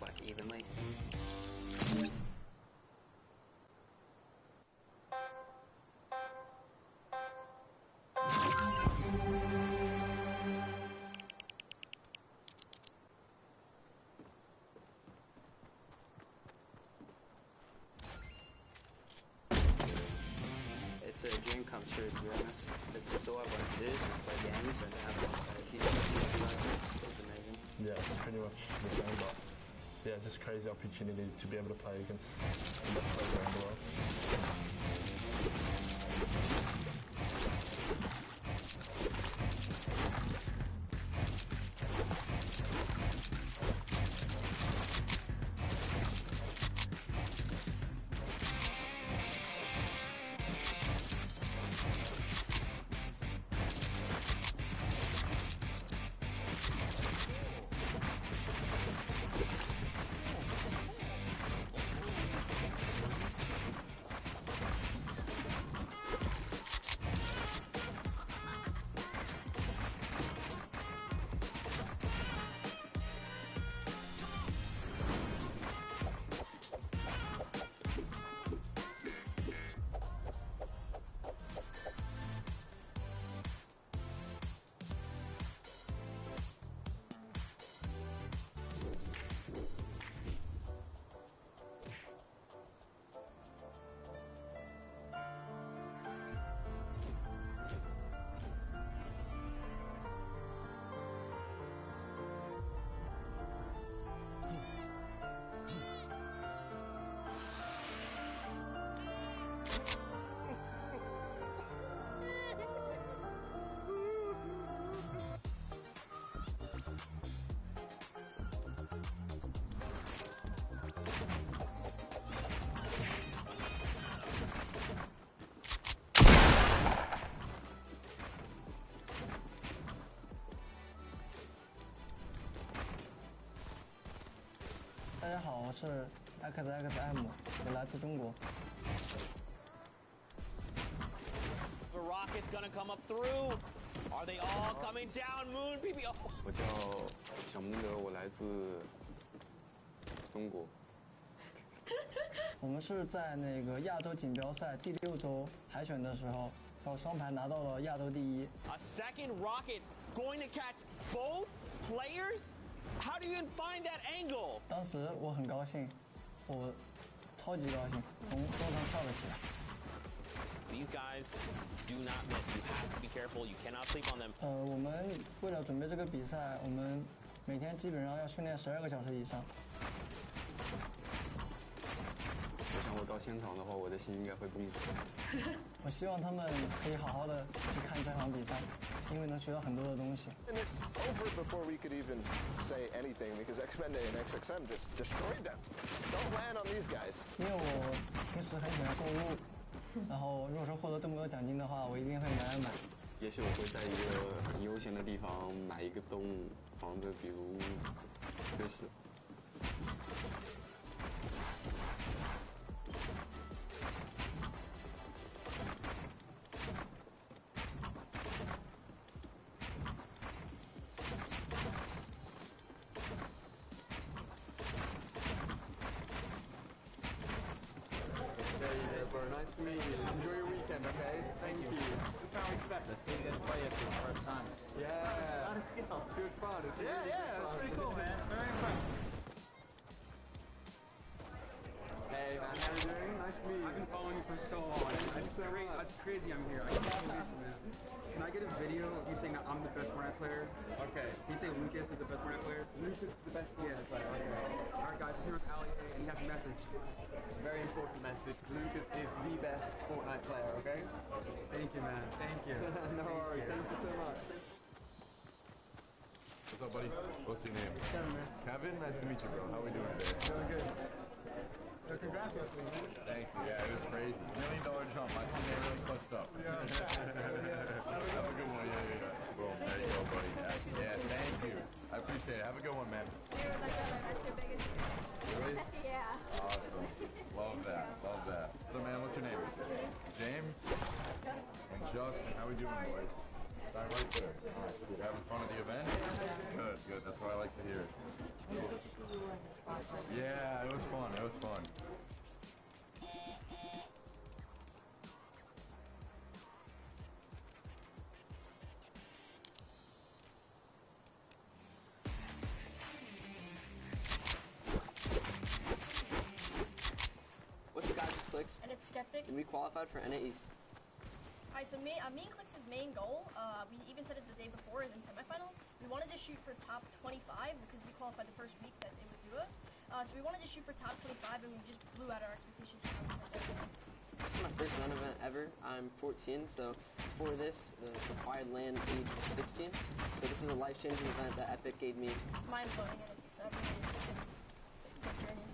like evenly. It's a dream come true, to be honest. It's all I want to do is play games and have a huge community like this. It's amazing. Yeah, it's pretty much the same, but yeah, just crazy opportunity to be able to play against the best players around the world.大家好，我是 XXM， 我来自中国。The rocket's gonna come up through. Are they all coming down? Moon PPO. 我叫小蒙德，我来自中国。我们是在那个亚洲锦标赛第6周海选的时候，靠双排拿到了亚洲第1。A second rocket going to catch both players? How do you even find that angle? 当时我很高兴，我超级高兴，从桌上跳了起来。These guys do not miss. You have to be careful. You cannot sleep on them. 我们为了准备这个比赛，我们每天基本上要训练12个小时以上。我想我到现场的话，我的心应该会崩溃。我希望他们可以好好的去看这场比赛，因为能学到很多的东西。And it's over before we could even say anything because Xpende and XXM just destroyed them. Don't land on these guys. 因为我平时很喜欢购物，然后如果说获得这么多奖金的话，我一定会买。也许我会在一个很悠闲的地方买一个栋房子，比如瑞士。Nice to meet you. Enjoy your weekend, okay? Thank you. Super respect. Let's see you guys play it for the first time. Yeah. A lot of skills. Good fun. It's Yeah, really yeah, good that's fun. pretty cool, man. Very impressive. Hey, man, how you doing? Nice to meet you. I've been following you for so long. It's crazy I'm here. I can't believe this, man. Can I get a video of you saying that I'm the best Fortnite player? Okay. Can you say Lucas is the best Fortnite player? Lucas is the best Yeah, player. Okay. Alright guys, here with Ali and he has a message. Very important message. Lucas is the best Fortnite player, okay? Thank you, man. Thank you. No worries. Yeah. Thank you so much. What's up, buddy? What's your name? Kevin, man. Kevin? Nice to meet you, bro. How we doing today? Doing good. Congrats, man. Thank you. Yeah, it was crazy. $1 million jump. My teammate really clutched up. Yeah. Have a good one. Yeah. Boom. There you go, buddy. Yeah, thank you. I appreciate it. Have a good one, man. You're like that's your biggest Really? yeah. Awesome. Love that. Love that. So, man, what's your name? James? And Justin. How we doing, boys? Sign right there. All right, cool. Having fun at the event? Good. That's what I like to hear. Yeah, it was fun. It was fun. What's the guys just clicks? And it's Skeptic. And we qualified for NA East. Alright, so me and Clicks' main goal, we even said it the day before in semifinals, we wanted to shoot for top 25 because we qualified the first week that it was duos. So we wanted to shoot for top 25 and we just blew out our expectations. This is my first LAN event ever. I'm 14, so before this, the required LAN age was 16. So this is a life-changing event that Epic gave me. It's mind-blowing and it's a really good journey.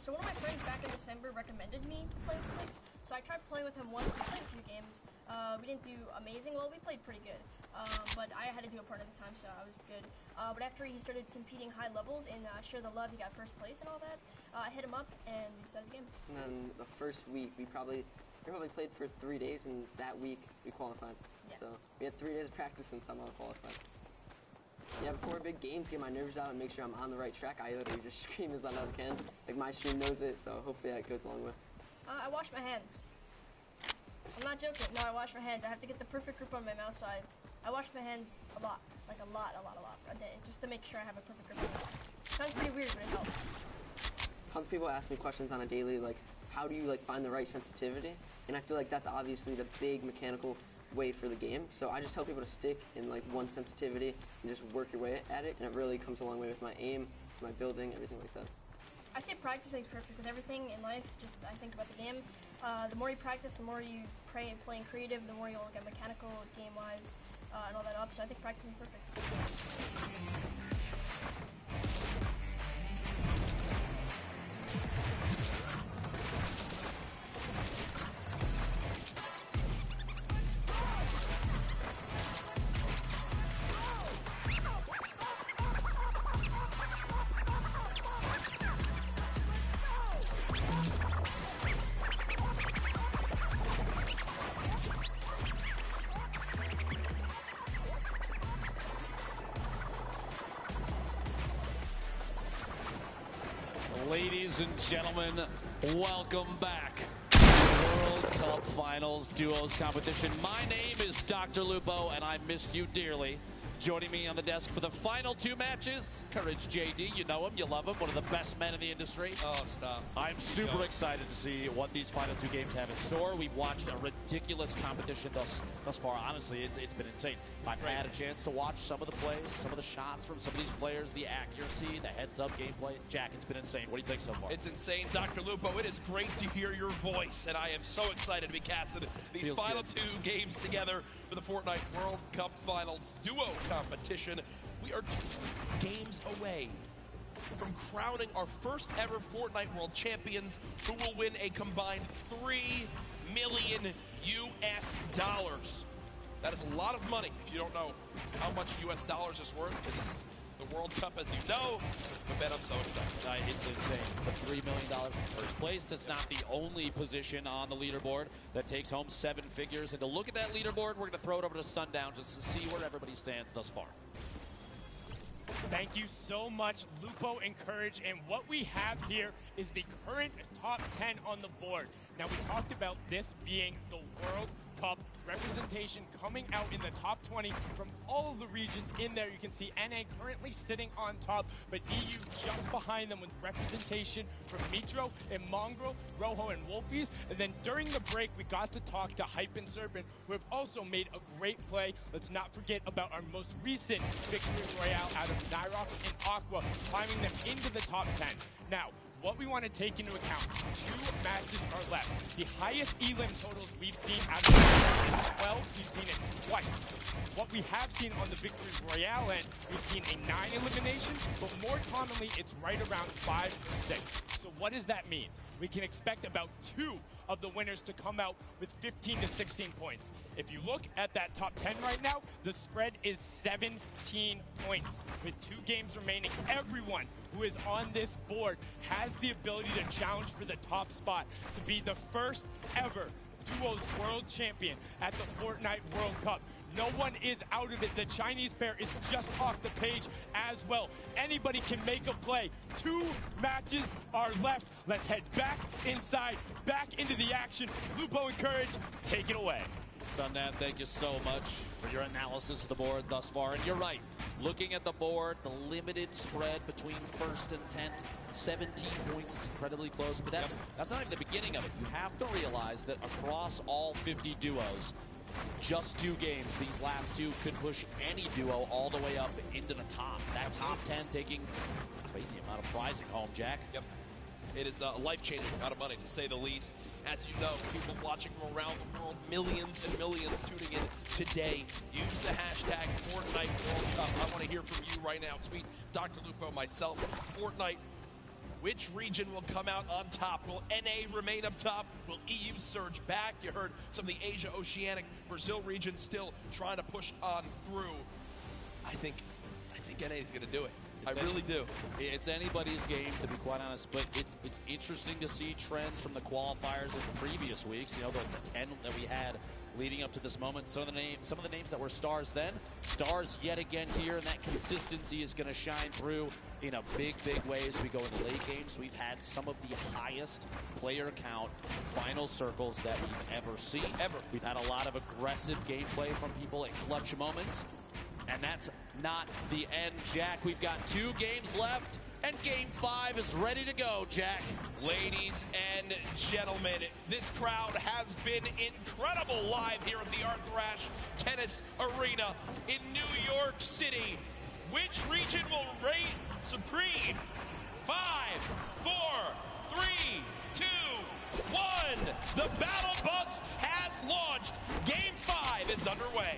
So one of my friends back in December recommended me to play with Clicks. So I tried playing with him once. We played a few games. We didn't do amazing. Well, we played pretty good. But I had to do a part at the time, so I was good. But after he started competing high levels and Share the Love, he got first place and all that. I hit him up and we started the game. And then the first week, we probably played for 3 days, and that week we qualified. Yeah. So we had 3 days of practice and somehow qualified. Yeah, before a big game to get my nerves out and make sure I'm on the right track, I literally just scream as loud as I can. Like my stream knows it, so hopefully that goes a long way. I wash my hands. I'm not joking. No, I wash my hands. I have to get the perfect grip on my mouse, so I wash my hands a lot. Like a lot a day, just to make sure I have a perfect grip on my mouse. Sounds pretty weird, but it helps. Tons of people ask me questions on a daily, like, how do you like find the right sensitivity? And I feel like that's obviously the big mechanical way for the game. So I just tell people to stick in like one sensitivity and just work your way at it, and it really comes a long way with my aim, my building, everything like that. I say practice makes perfect with everything in life. Just I think about the game. The more you practice, the more you playing creative, the more you'll get mechanical, game-wise, and all that up. So I think practice makes perfect. Ladies and gentlemen, welcome back to the World Cup Finals Duos competition. My name is Dr. Lupo, and I missed you dearly. Joining me on the desk for the final 2 matches, Courage JD. You know him, you love him, one of the best men in the industry. Oh, stop. I'm super excited to see what these final 2 games have in store. We've watched a ridiculous competition thus far. Honestly, it's been insane. I've had a chance to watch some of the plays, some of the shots from some of these players, the accuracy, the heads-up gameplay. Jack, it's been insane. What do you think so far? It's insane, Dr. Lupo. It is great to hear your voice, and I am so excited to be casting these Feels final good. 2 games together for the Fortnite World Cup Finals duo competition. We are 2 games away from crowning our first ever Fortnite World Champions, who will win a combined $3 million US. That is a lot of money if you don't know how much US dollars is worth, because this is the World Cup, as you know. But Ben, I'm so excited. It's insane. The $3 million first place. It's not the only position on the leaderboard that takes home 7 figures. And to look at that leaderboard, we're going to throw it over to Sundown just to see where everybody stands thus far. Thank you so much, Lupo and Courage. And what we have here is the current top 10 on the board. Now, we talked about this being the World Cup representation coming out in the top 20 from all of the regions in there. You can see NA currently sitting on top, but EU just behind them with representation from Mitro and Mongrel, Rojo, and Wolfies. And then during the break, we got to talk to Hype and Serpent, who have also made a great play. Let's not forget about our most recent victory royale out of Nyrox and Aqua, climbing them into the top 10. Now, what we want to take into account, 2 matches are left. The highest elim totals we've seen out of the 12, we've seen it twice. What we have seen on the Victory Royale end, we've seen a 9 elimination, but more commonly, it's right around 5 or 6. So what does that mean? We can expect about 2 of the winners to come out with 15 to 16 points. If you look at that top 10 right now, the spread is 17 points. With 2 games remaining, everyone who is on this board has the ability to challenge for the top spot to be the first ever Duos World Champion at the Fortnite World Cup. No one is out of it. The Chinese pair is just off the page as well. Anybody can make a play. 2 matches are left. Let's head back inside, back into the action. Lupo and Courage, take it away. Sundan, thank you so much for your analysis of the board thus far. And you're right. Looking at the board, the limited spread between first and 10th, 17 points is incredibly close. But that's not even the beginning of it. You have to realize that across all 50 duos, just 2 games, these last 2 could push any duo all the way up into the top. That top 10 taking a crazy amount of prizing home, Jack. Yep. It is a life-changing amount of money, to say the least. As you know, people watching from around the world, millions and millions tuning in today. Use the hashtag Fortnite World Cup. I want to hear from you right now. Tweet Dr. Lupo, myself, Fortnite. Which region will come out on top? Will NA remain up top? Will EU surge back? You heard some of the Asia, Oceanic, Brazil region still trying to push on through. I think NA is going to do it. I really do. It's anybody's game, to be quite honest, but it's interesting to see trends from the qualifiers in previous weeks. You know, the 10 that we had leading up to this moment. Some of the names that were stars then, stars yet again here, and that consistency is going to shine through in a big way as we go into late games. We've had some of the highest player count final circles that we've ever seen. We've had a lot of aggressive gameplay from people at clutch moments. And that's not the end, Jack. We've got 2 games left, and Game 5 is ready to go, Jack. Ladies and gentlemen, this crowd has been incredible live here at the Arthur Ashe Tennis Arena in New York City. Which region will reign supreme? 5, 4, 3, 2, 1. The battle bus has launched. Game 5 is underway.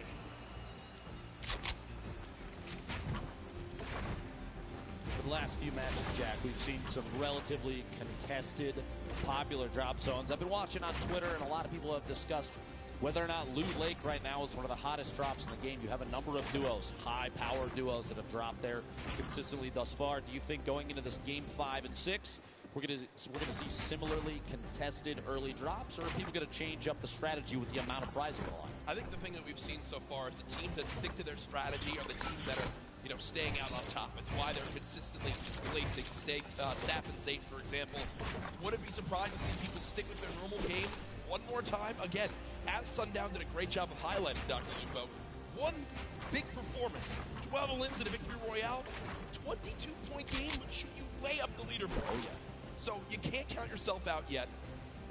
For the last few matches, Jack, we've seen some relatively contested, popular drop zones. I've been watching on Twitter, and a lot of people have discussed whether or not Loot Lake right now is one of the hottest drops in the game. You have a number of duos, high-power duos that have dropped there consistently thus far. Do you think going into this Game 5 and 6, we're going to see similarly contested early drops, or are people going to change up the strategy with the amount of prizing on? I think the thing that we've seen so far is the teams that stick to their strategy are the teams that are, staying out on top. It's why they're consistently placing Sap and Zayt, for example. Wouldn't be surprised to see people stick with their normal game one more time. Again, as Sundown did a great job of highlighting, Dr. Lupo, one big performance, 12 elims in a victory royale, 22-point game would shoot you way up the leaderboard. Oh, yeah. So you can't count yourself out yet,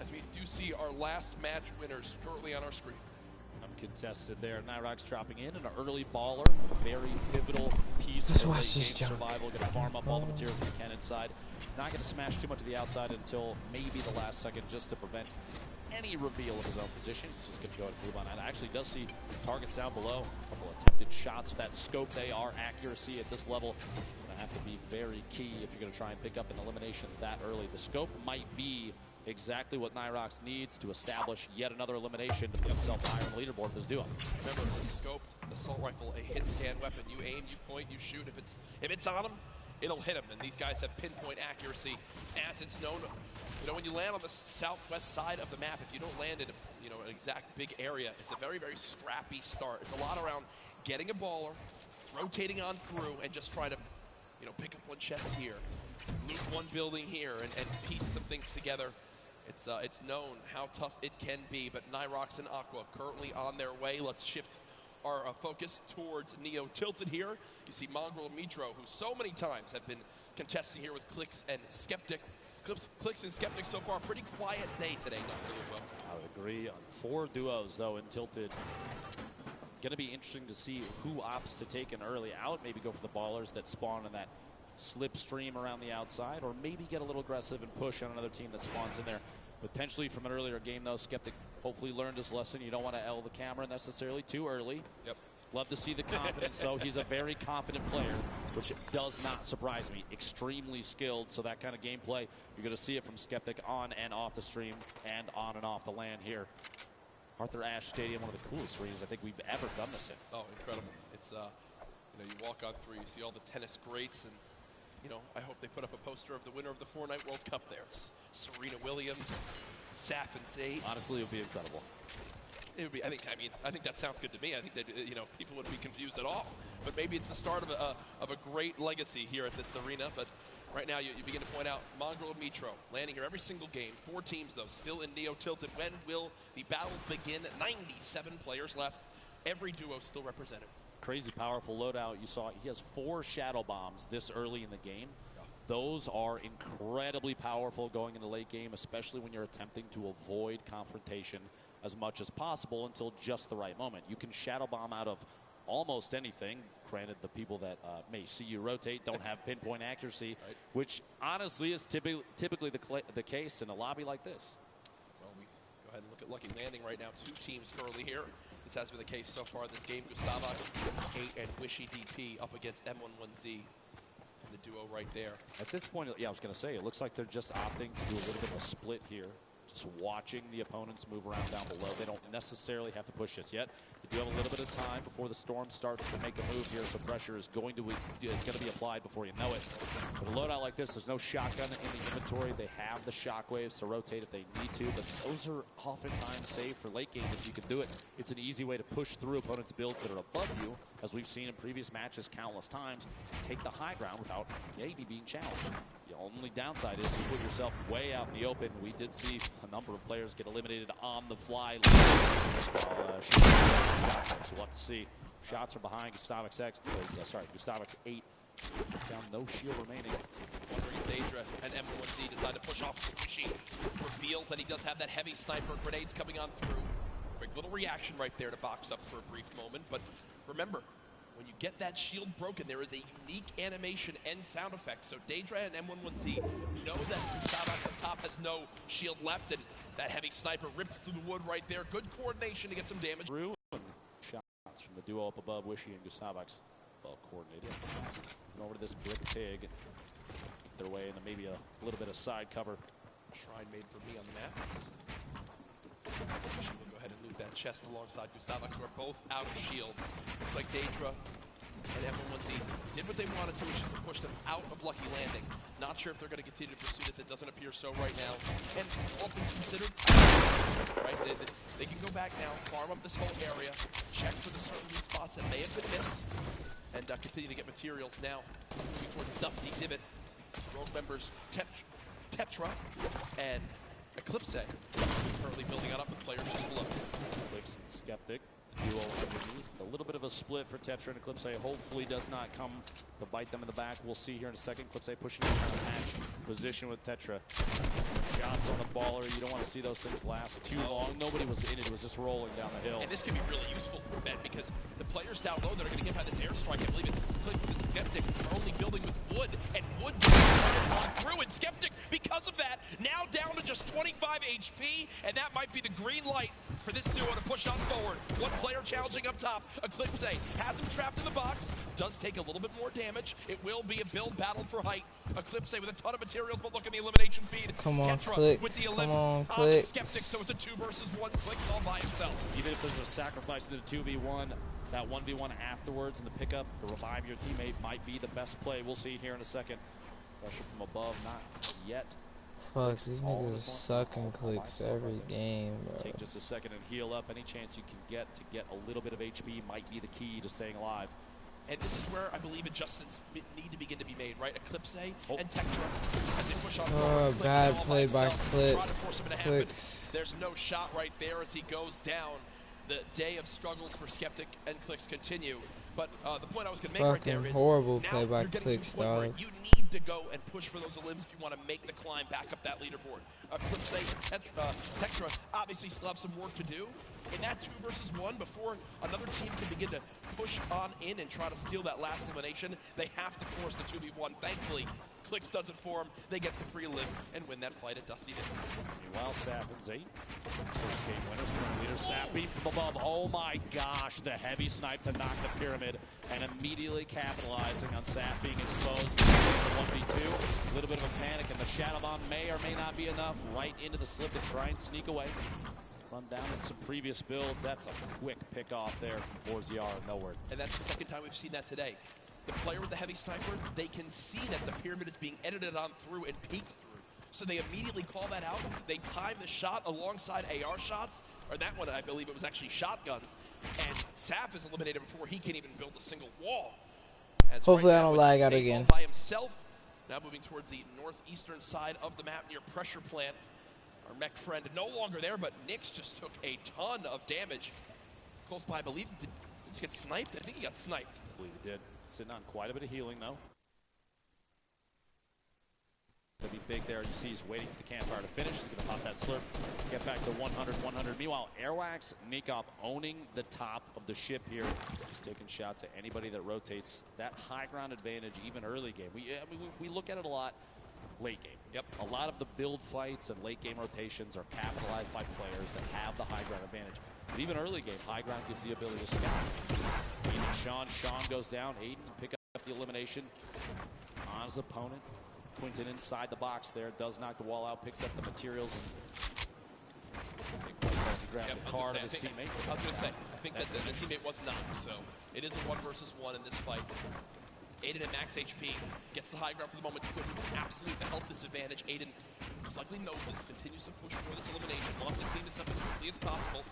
as we do see our last match winners currently on our screen. Contested there. Nyrox dropping in an early baller, a very pivotal piece of late game survival. Going to farm up all the materials he can inside. Not going to smash too much of the outside until maybe the last second, just to prevent any reveal of his own position. He's just going to go ahead and move on. And actually does see targets down below. A couple attempted shots. That scope, they are accuracy at this level. Going to have to be very key if you're going to try and pick up an elimination that early. The scope might be exactly what Nyrox needs to establish yet another elimination to put himself higher on the leaderboard of this duo. Remember, the scope, assault rifle, a hit scan weapon. You aim, you point, you shoot. If it's on him, it'll hit him. And these guys have pinpoint accuracy, as it's known. When you land on the southwest side of the map, if you don't land in an exact big area, it's a very scrappy start. It's a lot around getting a baller, rotating on through, and just trying to pick up one chest here, loot one building here, and piece some things together. It's known how tough it can be, but Nyrox and Aqua currently on their way. Let's shift our focus towards Neo Tilted here. You see Mongrel and Mitro, who so many times have been contesting here with Clix and Skeptic. Clix and Skeptic so far, pretty quiet day today, Dr. Lupo. I would agree. 4 duos, though, in Tilted. Going to be interesting to see who opts to take an early out, maybe go for the ballers that spawn in that slipstream around the outside, or maybe get a little aggressive and push on another team that spawns in there. Potentially from an earlier game, though, Skeptic hopefully learned his lesson. You don't want to L the camera necessarily too early. Yep. Love to see the confidence, though. He's a very confident player, which does not surprise me. Extremely skilled, so that kind of gameplay, you're going to see it from Skeptic on and off the stream and on and off the land here. Arthur Ashe Stadium, one of the coolest arenas I think we've ever done this in. Oh, incredible. It's, you walk on through, you see all the tennis greats, and I hope they put up a poster of the winner of the Fortnite World Cup there. It's Serena Williams, Sap and Zayt. Honestly, it would be incredible. It would be. I think that sounds good to me. I think that people wouldn't be confused at all. But maybe it's the start of a great legacy here at this arena. But right now, you begin to point out Mongrel and Mitro landing here every single game. 4 teams though, still in Neo Tilted. When will the battles begin? 97 players left. Every duo still represented. Crazy powerful loadout. You saw he has 4 shadow bombs this early in the game. Those are incredibly powerful going in the late game, especially when you're attempting to avoid confrontation as much as possible until just the right moment. You can shadow bomb out of almost anything. Granted, the people that may see you rotate don't have pinpoint accuracy, right, which honestly is typically the case in a lobby like this. Well, we go ahead and look at Lucky Landing right now. 2 teams currently here. This has been the case so far this game. Gustavo 8 and Wishy DP up against M11Z. The duo right there. At this point, yeah, I was going to say, it looks like they're just opting to do a little bit of a split here. Just watching the opponents move around down below. They don't necessarily have to push this yet. They do have a little bit of time before the storm starts to make a move here, so pressure is going to be applied before you know it. But a loadout like this, there's no shotgun in the inventory. They have the shockwaves to rotate if they need to, but those are oftentimes saved for late game if you can do it. It's an easy way to push through opponents' builds that are above you, as we've seen in previous matches countless times. Take the high ground without maybe being challenged. The only downside is you put yourself way out in the open. We did see a number of players get eliminated on the fly. So we'll have to see. Shots are behind Gustavo X. Gustavo X 8. Down, no shield remaining. Wondering if Daedra and M1Z decide to push off the machine. Reveals that he does have that heavy sniper grenades coming on through. Quick little reaction right there to box up for a brief moment. But remember, when you get that shield broken, there is a unique animation and sound effect. So Daedra and M11Z know that Gustavo on top has no shield left, and that heavy sniper rips through the wood right there. Good coordination to get some damage. Through shots from the duo up above, Wishy and Gustavo. Well coordinated. Over to this brick pig. Make their way into maybe a little bit of side cover. Shrine made for me on the map. Wishy will go ahead and loot that chest alongside Gustavo, who are both out of shields. Looks like Daedra and M1Z did what they wanted to, which is to push them out of Lucky Landing. Not sure if they're going to continue to pursue this. It doesn't appear so right now. And all things considered, right, they can go back now, farm up this whole area, check for the certain weak spots that may have been missed, and continue to get materials now. Moving towards Dusty Divot. Rogue members Tetra and Eclipse currently building up with players just below. Clicks and Skeptic. Duo underneath. A little bit of a split for Tetra and Eclipse. Hopefully does not come to bite them in the back. We'll see here in a second. Eclipse pushing into the match position with Tetra. Shots on the baller. You don't want to see those things last too long. Nobody was in it. It was just rolling down the hill. And this could be really useful, Ben, because the players down low that are going to get by this airstrike, I believe it's Clicks and Skeptic, are only building with wood, and wood on through. And Skeptic, because of that, now down to just 25 HP, and that might be the green light for this duo to push on forward. One player challenging up top. Eclipse has him trapped in the box. Does take a little bit more damage. It will be a build battle for height. Eclipse with a ton of materials, but look at the elimination feed. Come on, Tetra Clicks. with the Come on, the Clicks. Skeptic, so it's a 2 versus 1. Clicks all by himself. Even if there's a sacrifice to the 2v1, that 1v1 afterwards and the pickup to revive your teammate might be the best play. We'll see here in a second. Pressure from above, not yet. Fuck, these niggas are sucking Clicks every game, bro. Take just a second and heal up. Any chance you can get to get a little bit of HP might be the key to staying alive. And this is where I believe adjustments need to begin to be made, right? Eclipse and Tetra as they push on forward. Bad play by Clicks. There's no shot right there as he goes down. The day of struggles for Skeptic and Clicks continue. But the point I was going to make right there is horrible now play by you're getting Clicks, to a point where dog. you need to go and push for those elims if you want to make the climb back up that leaderboard. Eclipse and Tetra obviously still have some work to do. In that 2 versus 1, before another team can begin to push on in and try to steal that last elimination, they have to force the 2v1. Thankfully, Clicks does it for them. They get the free live and win that fight at Dusty Divot. Meanwhile, Sappin's 8. First game winners. Leader Sapp beat from above. Oh my gosh, the heavy snipe to knock the pyramid and immediately capitalizing on Sapp being exposed to the 1v2. A little bit of a panic, and the Shadow Bomb may or may not be enough right into the slip to try and sneak away. Run down in some previous builds. That's a quick pick off there from Forziar nowhere. And that's the second time we've seen that today. The player with the heavy sniper, they can see that the pyramid is being edited on through and peeked through. So they immediately call that out. They time the shot alongside AR shots, or that one, I believe it was actually shotguns. And Saf is eliminated before he can even build a single wall. As Hopefully right I don't now, lag out Zay again. all by himself. Now moving towards the northeastern side of the map near Pressure Plant. Our mech friend no longer there, but Nyx just took a ton of damage. Close by, I believe. Did he get sniped? I think he got sniped. I believe he did. Sitting on quite a bit of healing, though. It'll be big there. You see he's waiting for the campfire to finish. He's going to pop that slurp, get back to 100, 100. Meanwhile, Airwax, Nikov owning the top of the ship here. Just taking shots at anybody that rotates. That high ground advantage, even early game. We look at it a lot late game. Yep. A lot of the build fights and late game rotations are capitalized by players that have the high ground advantage. But even early game, high ground gives the ability to scout. Aiden, Sean goes down. Aiden can pick up the elimination on his opponent. Quinton inside the box there, does knock the wall out, picks up the materials, and grab the card of his teammate. I was going to say, I think that the teammate was not, so it is a 1 versus 1 in this fight. Aiden at max HP gets the high ground for the moment. Quinton absolute the health disadvantage. Aiden most likely knows this, continues to push for this elimination, wants to clean this up as quickly as possible.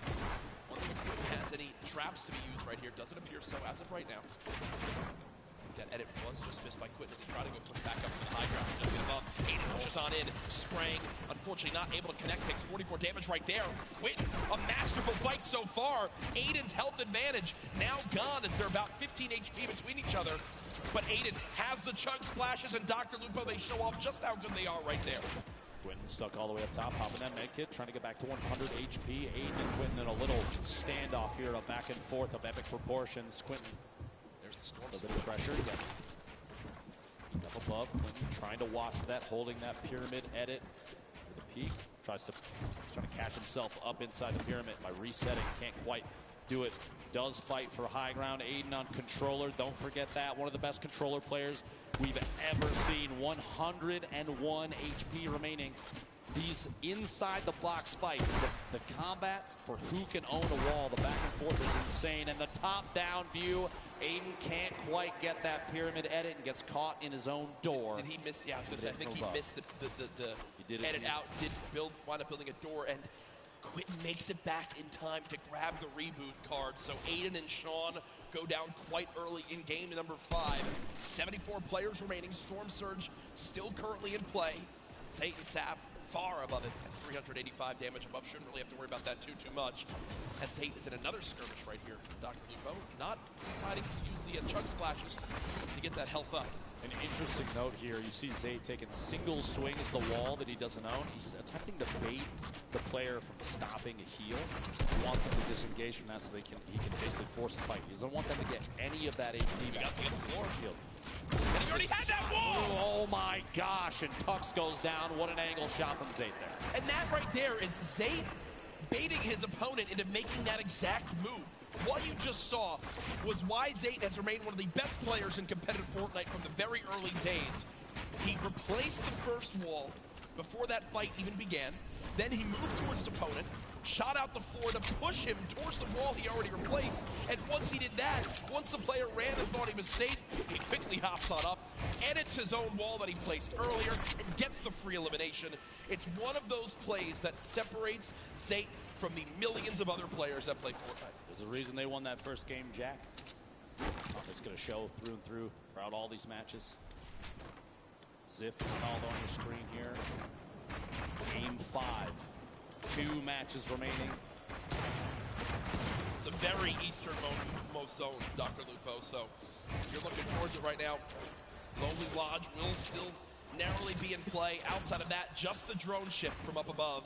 Wondering if Quinton has any traps to be used right here. Doesn't appear so as of right now. That edit was just missed by Quinton as he tried to go push back up to the high ground. Just get above. Aiden pushes on in, spraying. Unfortunately, not able to connect. Takes 44 damage right there. Quinton, a masterful fight so far. Aiden's health advantage now gone as they're about 15 HP between each other. But Aiden has the chunk splashes, and Dr. Lupo, they show off just how good they are right there. Quinton stuck all the way up top, popping that med kit, trying to get back to 100 HP. Aiden and Quinton in a little standoff here, a back and forth of epic proportions. Quinton. There's the storm. A little bit of pressure. Up above. Quinton trying to watch that, holding that pyramid edit with a peek. Trying to catch himself up inside the pyramid by resetting. Can't quite do it. Does fight for high ground. Aiden on controller. Don't forget that. One of the best controller players we've ever seen. 101 HP remaining. These inside the box fights, the combat for who can own a wall, the back and forth is insane. And the top down view, Aiden can't quite get that pyramid edit and gets caught in his own door. Did he miss? Yeah, I think he missed the edit out. Did wind up building a door, and Quinton makes it back in time to grab the reboot card. So Aiden and Sean go down quite early in game number 5. 74 players remaining. Storm Surge still currently in play. Zay and Sap far above it at 385 damage above. Shouldn't really have to worry about that too much. As Zay is in another skirmish right here. Dr. Lupo not deciding to use the chug splashes to get that health up. An interesting note here, you see Zay taking single swings the wall that he doesn't own. He's attempting to bait the player from stopping a heal. He wants him to disengage from that so he can basically force a fight. He doesn't want them to get any of that HP back. He got the floor shield. And he already had that wall! Oh my gosh, and Tux goes down. What an angle shot from Zay there. And that right there is Zay baiting his opponent into making that exact move. What you just saw was why Zayt has remained one of the best players in competitive Fortnite from the very early days. He replaced the first wall before that fight even began. Then he moved towards his opponent, shot out the floor to push him towards the wall he already replaced. And once he did that, once the player ran and thought he was safe, he quickly hops on up, edits his own wall that he placed earlier, and gets the free elimination. It's one of those plays that separates Zayt from the millions of other players that play Fortnite. There's a reason they won that first game, Jack. It's going to show through and through throughout all these matches. Ziff called on your screen here. Game 5. 2 matches remaining. It's a very easternmost zone, Dr. Lupo, so you're looking towards it right now. Lonely Lodge will still narrowly be in play. Outside of that, just the drone ship from up above.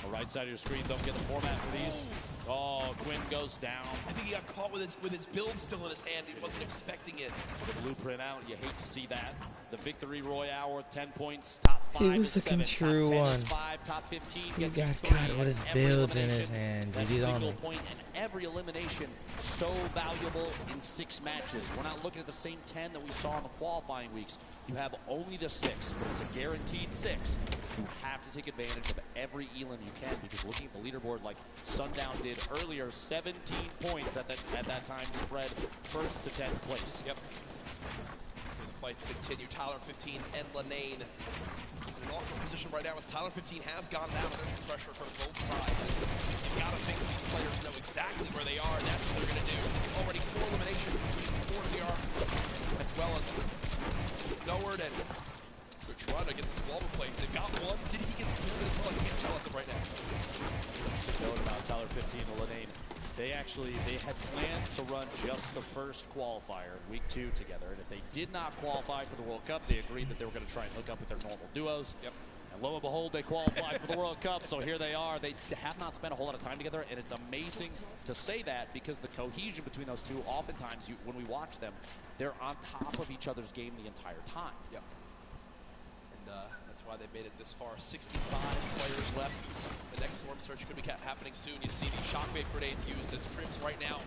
The right side of your screen, don't get the format for these. Oh, Quinn goes down. I think he got caught with his build still in his hand. He wasn't expecting it. The blueprint out, you hate to see that. The victory royale worth 10 points, top 5 He was is 7, looking true top 10 one. is 5, top 15 He gets got 3. caught with his Every builds in his elimination, hand. that GG's on single him. point, and every elimination so valuable in 6 matches. We're not looking at the same 10 that we saw in the qualifying weeks. You have only the 6, but it's a guaranteed 6. You have to take advantage of every elim you can, because looking at the leaderboard like Sundown did earlier, 17 points at that time spread first to 10th place. Yep. fights continue. Tyler 15 and Lanane in an awkward position right now as Tyler 15 has gone down. There's pressure from both sides. You've got to think these players know exactly where they are. That's what they're going to do. Already 4 eliminations for TR, as well as Noward, and they're trying to get this wall replaced. They've got one. Did he get the two as well? I can't tell us right now. Just note about Tyler 15 and Lanane. They had planned to run just the first qualifier, week 2 together, and if they did not qualify for the World Cup, they agreed that they were going to try and hook up with their normal duos. Yep. And lo and behold, they qualified for the World Cup, so here they are. They have not spent a whole lot of time together, and it's amazing to say that because the cohesion between those two, oftentimes, when we watch them, they're on top of each other's game the entire time. Yep. And that's why they made it this far. 65 players left. The next storm surge could be happening soon. You see these shockwave grenades used as Crims right now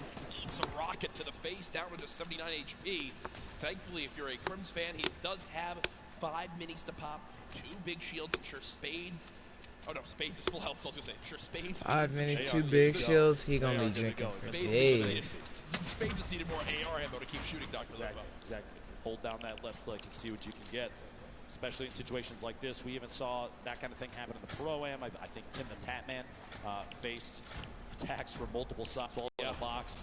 eats a rocket to the face down to just 79 HP. Thankfully, if you're a Crims fan, he does have 5 minis to pop, 2 big shields. I'm sure Spades. Oh no, Spades is full health, so I was gonna say, I'm sure Spades. 5 minis, 2 big shields. He gonna be drinking for days. Spades just needed more AR ammo to keep shooting, Dr. Exactly. Exactly. Hold down that left click and see what you can get. Especially in situations like this, we even saw that kind of thing happen in the Pro-Am. I think Tim the Tatman faced attacks from multiple sides all in the box.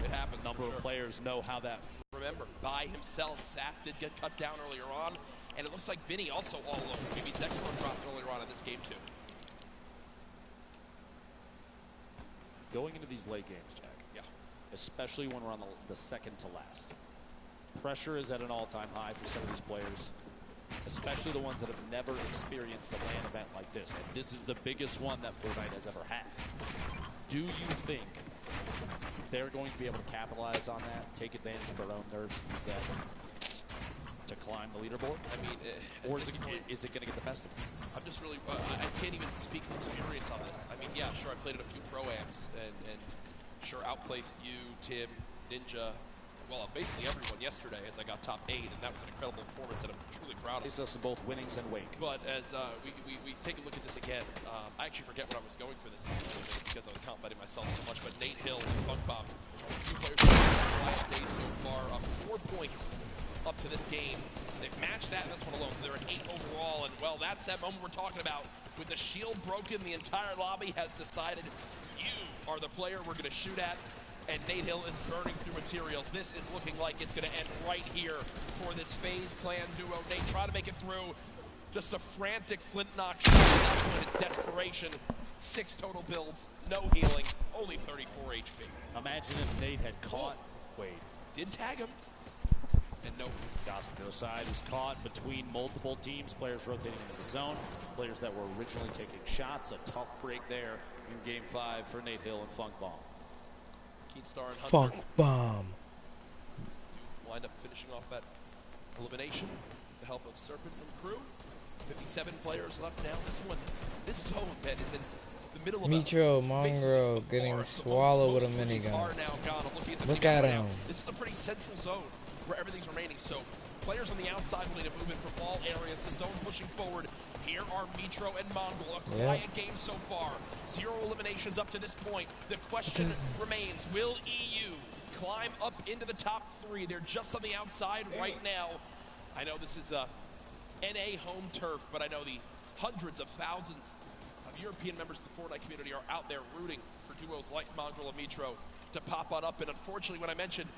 It happens. A number of players know how that. Remember, by himself, Saf did get cut down earlier on, and it looks like Vinny also all alone. Maybe Zexor dropped earlier on in this game too. Going into these late games, Jack. Yeah. Especially when we're on the second to last. Pressure is at an all-time high for some of these players. Especially the ones that have never experienced a LAN event like this. And this is the biggest one that Fortnite has ever had. Do you think they're going to be able to capitalize on that, take advantage of their own nerves, and use that to climb the leaderboard? I mean, or is it going to get the best of them? I'm just really, I can't even speak from experience on this. I mean, yeah, sure, I played at a few Pro-Ams, and sure outplaced you, Tim, Ninja, well, basically everyone yesterday as I got top 8, and that was an incredible performance that I'm truly proud of. It's us both winnings and Wake. But as we take a look at this again, I actually forget what I was going for this because I was complimenting myself so much, but Nate Hill and Funk Bomb, 2 players who have last day so far, 4 points up to this game. They've matched that in this one alone, so they're at 8 overall, and well, that's that moment we're talking about. With the shield broken, the entire lobby has decided you are the player we're going to shoot at. And Nate Hill is burning through materials. This is looking like it's going to end right here for this FaZe Clan duo. Nate trying to make it through. Just a frantic flint knock shot. At that point, it's desperation. 6 total builds, no healing, only 34 HP. Imagine if Nate had caught Wade. Did tag him. And no. Gospel side is caught between multiple teams. Players rotating into the zone. Players that were originally taking shots. A tough break there in Game 5 for Nate Hill and Funk Bomb. Keenstar and Funk Hunter Bomb. Do wind up finishing off that elimination with the help of Serpent and crew. 57 players left now. This zone, man, is in the middle of Mitro, Mongrel getting swallowed with a minigun. Look at him. This is a pretty central zone where everything's remaining. So players on the outside will need to move in from all areas. The zone pushing forward. Here are Mitro and Mongol. A quiet game so far. 0 eliminations up to this point. The question remains, will EU climb up into the top 3? They're just on the outside right now. I know this is NA home turf, but I know the hundreds of thousands of European members of the Fortnite community are out there rooting for duos like Mongol and Mitro to pop on up. And unfortunately, when I mentioned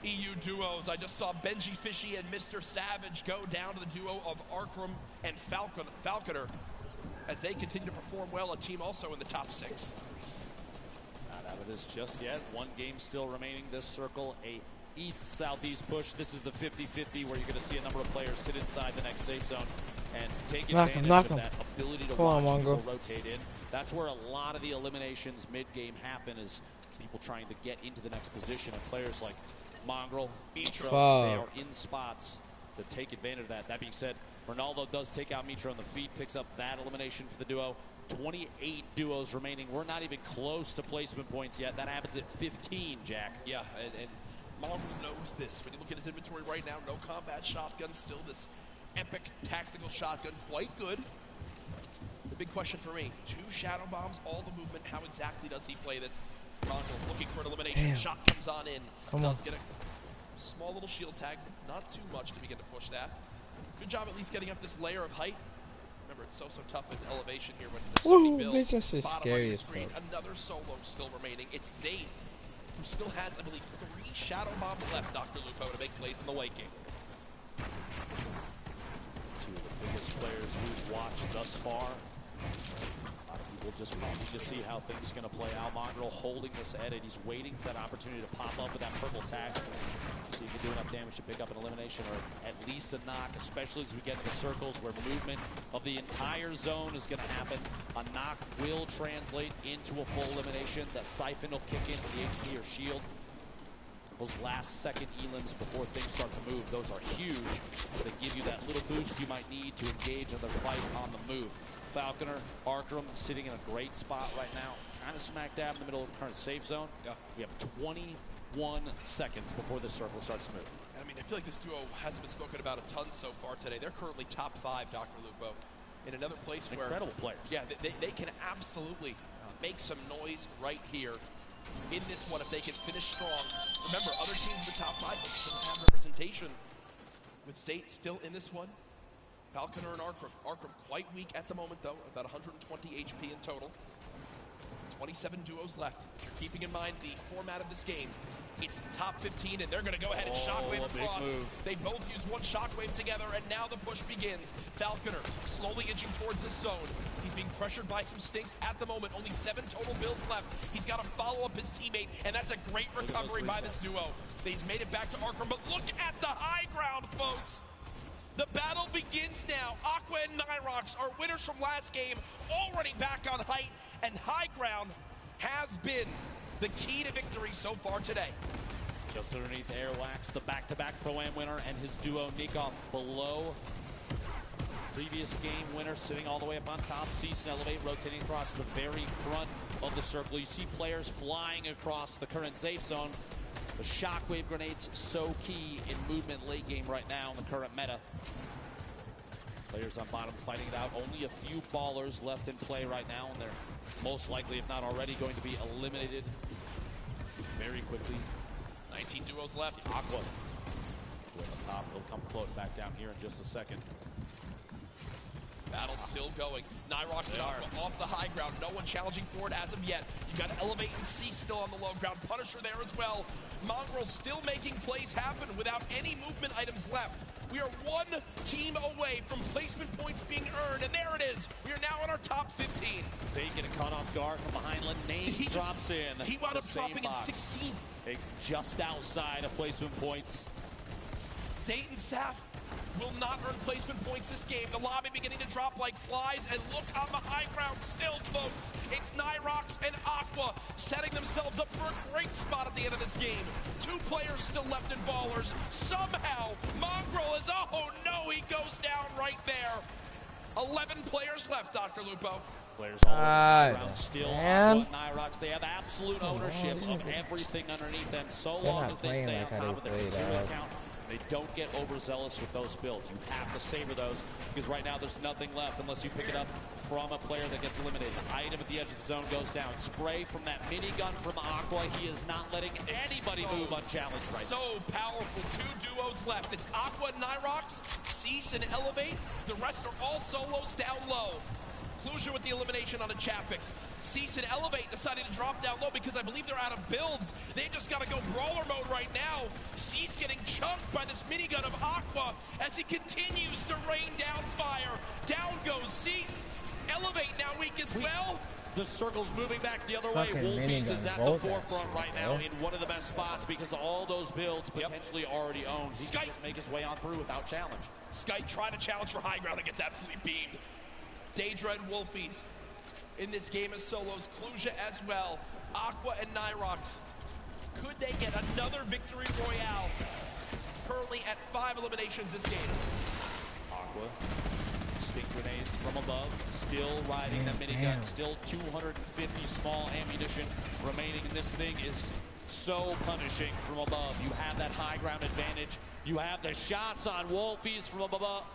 EU duos, I just saw Benji Fishy and Mr. Savage go down to the duo of Arkram and Falconer as they continue to perform well, a team also in the top 6. Not out of this just yet. 1 game still remaining. This circle, a east-southeast push. This is the 50-50 where you're going to see a number of players sit inside the next safe zone and take advantage of that ability to watch people rotate in. That's where a lot of the eliminations mid-game happen, is people trying to get into the next position, and players like Mongrel, Mitro, they are in spots to take advantage of that. That being said, Ronaldo does take out Mitro on the feet, picks up that elimination for the duo. 28 duos remaining. We're not even close to placement points yet. That happens at 15, Jack. Yeah, and Mongrel knows this. When you look at his inventory right now, no combat shotgun, still this epic tactical shotgun, quite good. The big question for me, 2 shadow bombs, all the movement, how exactly does he play this? Mongrel looking for an elimination. Shot comes on in. Does get a small small little shield tag, not too much to begin to push that. Good job at least getting up this layer of height. Remember, it's so tough in elevation here when there's so many builds. This just is Bottom scary right of as the screen, fuck. another solo still remaining. It's Zayd, who still has, I believe, 3 shadow bombs left, Dr. Lupo, to make plays in the late game. Two of the biggest players we've watched thus far. A lot of people just wanting to see how things are going to play out. Mongrel holding this edit. He's waiting for that opportunity to pop up with that purple tag. See if he can do enough damage to pick up an elimination or at least a knock, especially as we get into circles where movement of the entire zone is going to happen. A knock will translate into a full elimination. The siphon will kick in for the HP or shield. Those last second elims before things start to move, those are huge. They give you that little boost you might need to engage in the fight on the move. Falconer, Arkham sitting in a great spot right now, kind of smack dab in the middle of the current safe zone. Yeah. We have 21 seconds before this circle starts to move. I mean, I feel like this duo hasn't been spoken about a ton so far today. They're currently top 5, Dr. Lupo, in another place where... Incredible players. Yeah, they can absolutely make some noise right here in this one if they can finish strong. Remember, other teams in the top 5 will still have representation. With Zayd still in this one, Falconer and Arkham quite weak at the moment, though, about 120 HP in total. 27 duos left. If you're keeping in mind the format of this game, it's top 15, and they're going to go ahead and shockwave across. They both use one shockwave together, and now the push begins. Falconer slowly inching towards this zone. He's being pressured by some stinks at the moment. Only 7 total builds left. He's got to follow up his teammate, and that's a great recovery by this duo. He's made it back to Arkham, but look at the high ground, folks. The battle begins now. Aqua and Nyrox are winners from last game, already back on height, and high ground has been the key to victory so far today. Just underneath Airwax, the back-to-back Pro-Am winner, and his duo Nikov below. Previous game winner sitting all the way up on top. Cease and Elevate rotating across the very front of the circle. You see players flying across the current safe zone. The shockwave grenades so key in movement late game right now in the current meta. Players on bottom fighting it out. Only a few ballers left in play right now, and they're most likely, if not already, going to be eliminated very quickly. 19 duos left. Aqua on the top. He'll come floating back down here in just a second. Battle still going. Nyrox and Aqua off the high ground. No one challenging for it as of yet. You got Elevate and C still on the low ground. Punisher there as well. Mongrel still making plays happen without any movement items left. We are one team away from placement points being earned, and there it is. We are now in our top 15. Zayd getting caught off guard from behind. Lenane drops in. He wound up dropping in 16th. It's just outside of placement points. Zayd and Saf will not earn placement points this game. The lobby beginning to drop like flies, and look on the high ground still, folks. It's Nyrox and Aqua setting themselves up for a great spot at the end of this game. 2 players still left in ballers. Somehow, Mongrel is, oh no, he goes down right there. 11 players left, Dr. Lupo. Players all around still on Nyrox. They have absolute ownership of everything underneath them so long as they stay on top of the material count. They don't get overzealous with those builds. You have to savor those because right now there's nothing left unless you pick it up from a player that gets eliminated. Item at the edge of the zone goes down. Spray from that minigun from Aqua. He is not letting anybody move unchallenged right now. So powerful. 2 duos left. It's Aqua and Nyrox, Cease and Elevate. The rest are all solos down low. Clusia with the elimination on a Chapix. Cease and Elevate deciding to drop down low because I believe they're out of builds. They just got to go brawler mode right now. Cease getting chunked by this minigun of Aqua as he continues to rain down fire. Down goes Cease. Elevate now weak as well. The circle's moving back the other way. Wolfies is at the forefront right now in one of the best spots because all those builds potentially already owned. He can just make his way on through without challenge. Skype trying to challenge for high ground and gets absolutely beamed. Daedra and Wolfies in this game as solos. Clusia as well. Aqua and Nyrox. Could they get another victory royale? Currently at 5 eliminations this game. Aqua. Stick grenades from above. Still riding the minigun. Still 250 small ammunition remaining. And this thing is so punishing from above. You have that high ground advantage. You have the shots on Wolfies from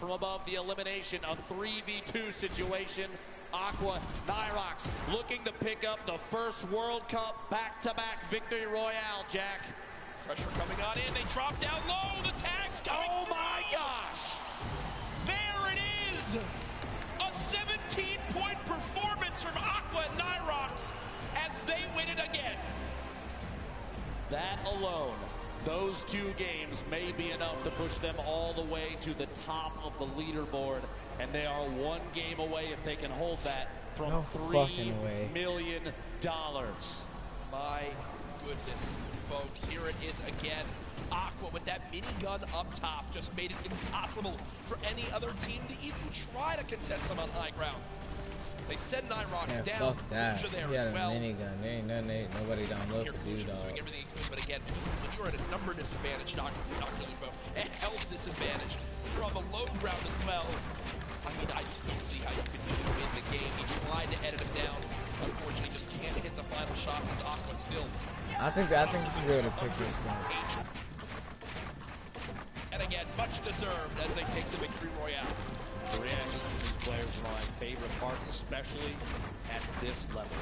above the elimination. A 3v2 situation. Aqua, Nyrox looking to pick up the first World Cup back-to-back victory royale, Jack. Pressure coming on in. They drop down low. That alone, those 2 games may be enough to push them all the way to the top of the leaderboard, and they are 1 game away if they can hold that from $3 million. My goodness, folks, here it is again. Aqua with that minigun up top just made it impossible for any other team to even try to contest them on high ground. They send Nyrox down. Fuck that. There He had as a well. minigun. There ain't nothing, nobody down low Here, to do, Kuja's dog. doing everything he could, but again, when you're at a number disadvantage, Dr. Lupo, and health disadvantage, you're on the low ground as well. I mean, I just don't see how you could win the game. He tried to edit him down. Unfortunately, just can't hit the final shot as Aqua still. I think this is good to pick this game. And again, much deserved as they take the victory royale. The reactions from these players are my favorite parts, especially at this level.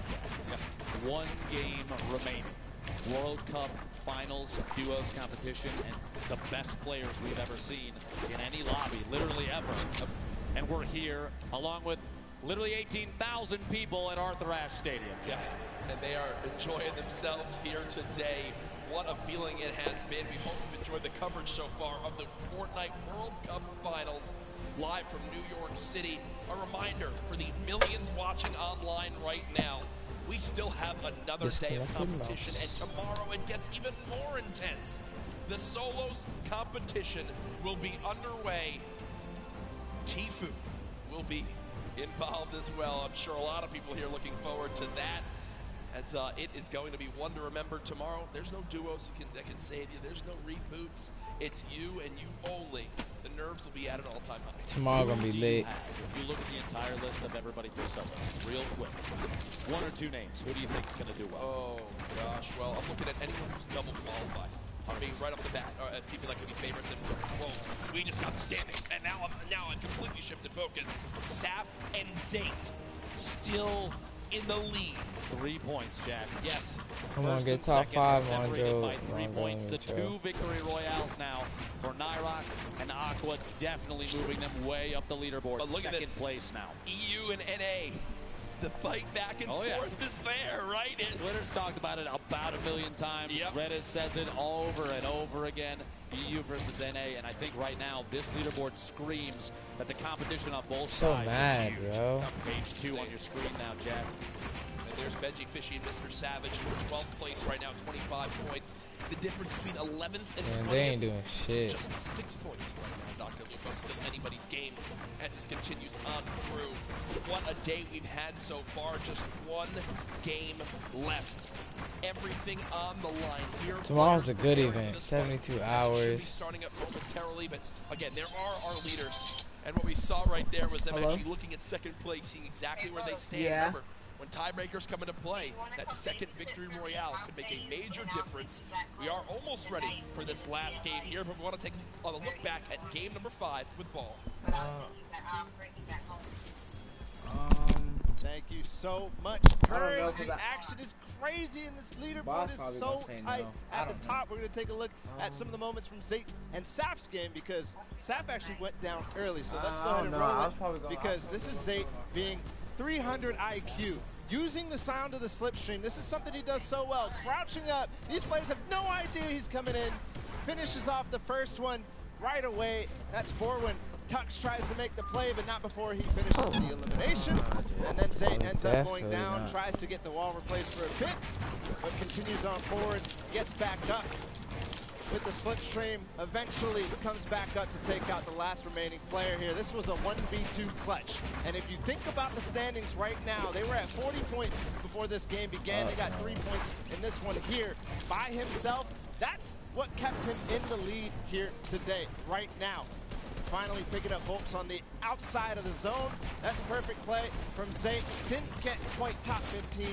1 game remaining. World Cup Finals Duos competition, and the best players we've ever seen in any lobby, literally ever. And we're here along with literally 18,000 people at Arthur Ashe Stadium. Yeah, and they are enjoying themselves here today. What a feeling it has been. We hope you've enjoyed the coverage so far of the Fortnite World Cup Finals live from New York City. A reminder for the millions watching online right now, we still have another day of competition, and tomorrow it gets even more intense. The solos competition will be underway. Tifu will be involved as well. I'm sure a lot of people here looking forward to that, as it is going to be one to remember tomorrow. There's no duos that can save you. There's no reboots. It's you and you only. The nerves will be at an all-time high. Tomorrow gonna be late. If you look at the entire list of everybody for solos, real quick, 1 or 2 names. Who do you think is going to do well? Oh gosh, well I'm looking at anyone who's double qualified. I mean, right off the bat, people that could be favorites, and whoa, we just got the standings, and now I'm completely shifted focus. Saf and Zayt still in the lead. 3 points, Jack. Yes. Come on, First get and top second 5, separated by 3 Monjo. points. The 2 victory royales now for Nyrox and Aqua, definitely moving them way up the leaderboard. But look at Second this. place now. EU and NA. The fight back and forth is there, right? Twitter's talked about it about 1 million times. Reddit says it over and over again. EU versus NA, and I think right now this leaderboard screams that the competition on both sides mad, is huge. bro. Page 2 on your screen now, Jack. And there's Benji Fishy and Mr. Savage, who are 12th place right now, 25 points. The difference between 11th and 20th. They ain't doing shit. Just 6 points right now. Dr. Lupo still anybody's game as this continues on through. What a day we've had so far. Just 1 game left. Everything on the line here. Tomorrow's a good event. 72 hours. Starting up momentarily, but again, there are our leaders. And what we saw right there was them actually looking at second place, seeing exactly where they stand. Yeah. Remember, when tiebreakers come into play, that second victory royale could make a major difference. We are almost ready for this last game here, but we want to take a look back at game number 5 with Ball. Thank you so much. Current, the action is crazy, and this leaderboard is so tight at the top. We're going to take a look at some of the moments from Zayt and Saf's game, because Saf actually went down early. So let's go ahead and roll it, because this is Zayt being 300 IQ. Using the sound of the slipstream. This is something he does so well. Crouching up. These players have no idea he's coming in. Finishes off the first one right away. That's 4 when Tux tries to make the play, but not before he finishes the elimination. And then Zayt ends up going down, tries to get the wall replaced for a bit, but continues on forward, gets back up with the slipstream, eventually comes back up to take out the last remaining player here. This was a 1v2 clutch. And if you think about the standings right now, they were at 40 points before this game began. They got 3 points in this one here by himself. That's what kept him in the lead here today, right now. Finally picking up folks on the outside of the zone. That's a perfect play from Zayt. Didn't get quite top 15,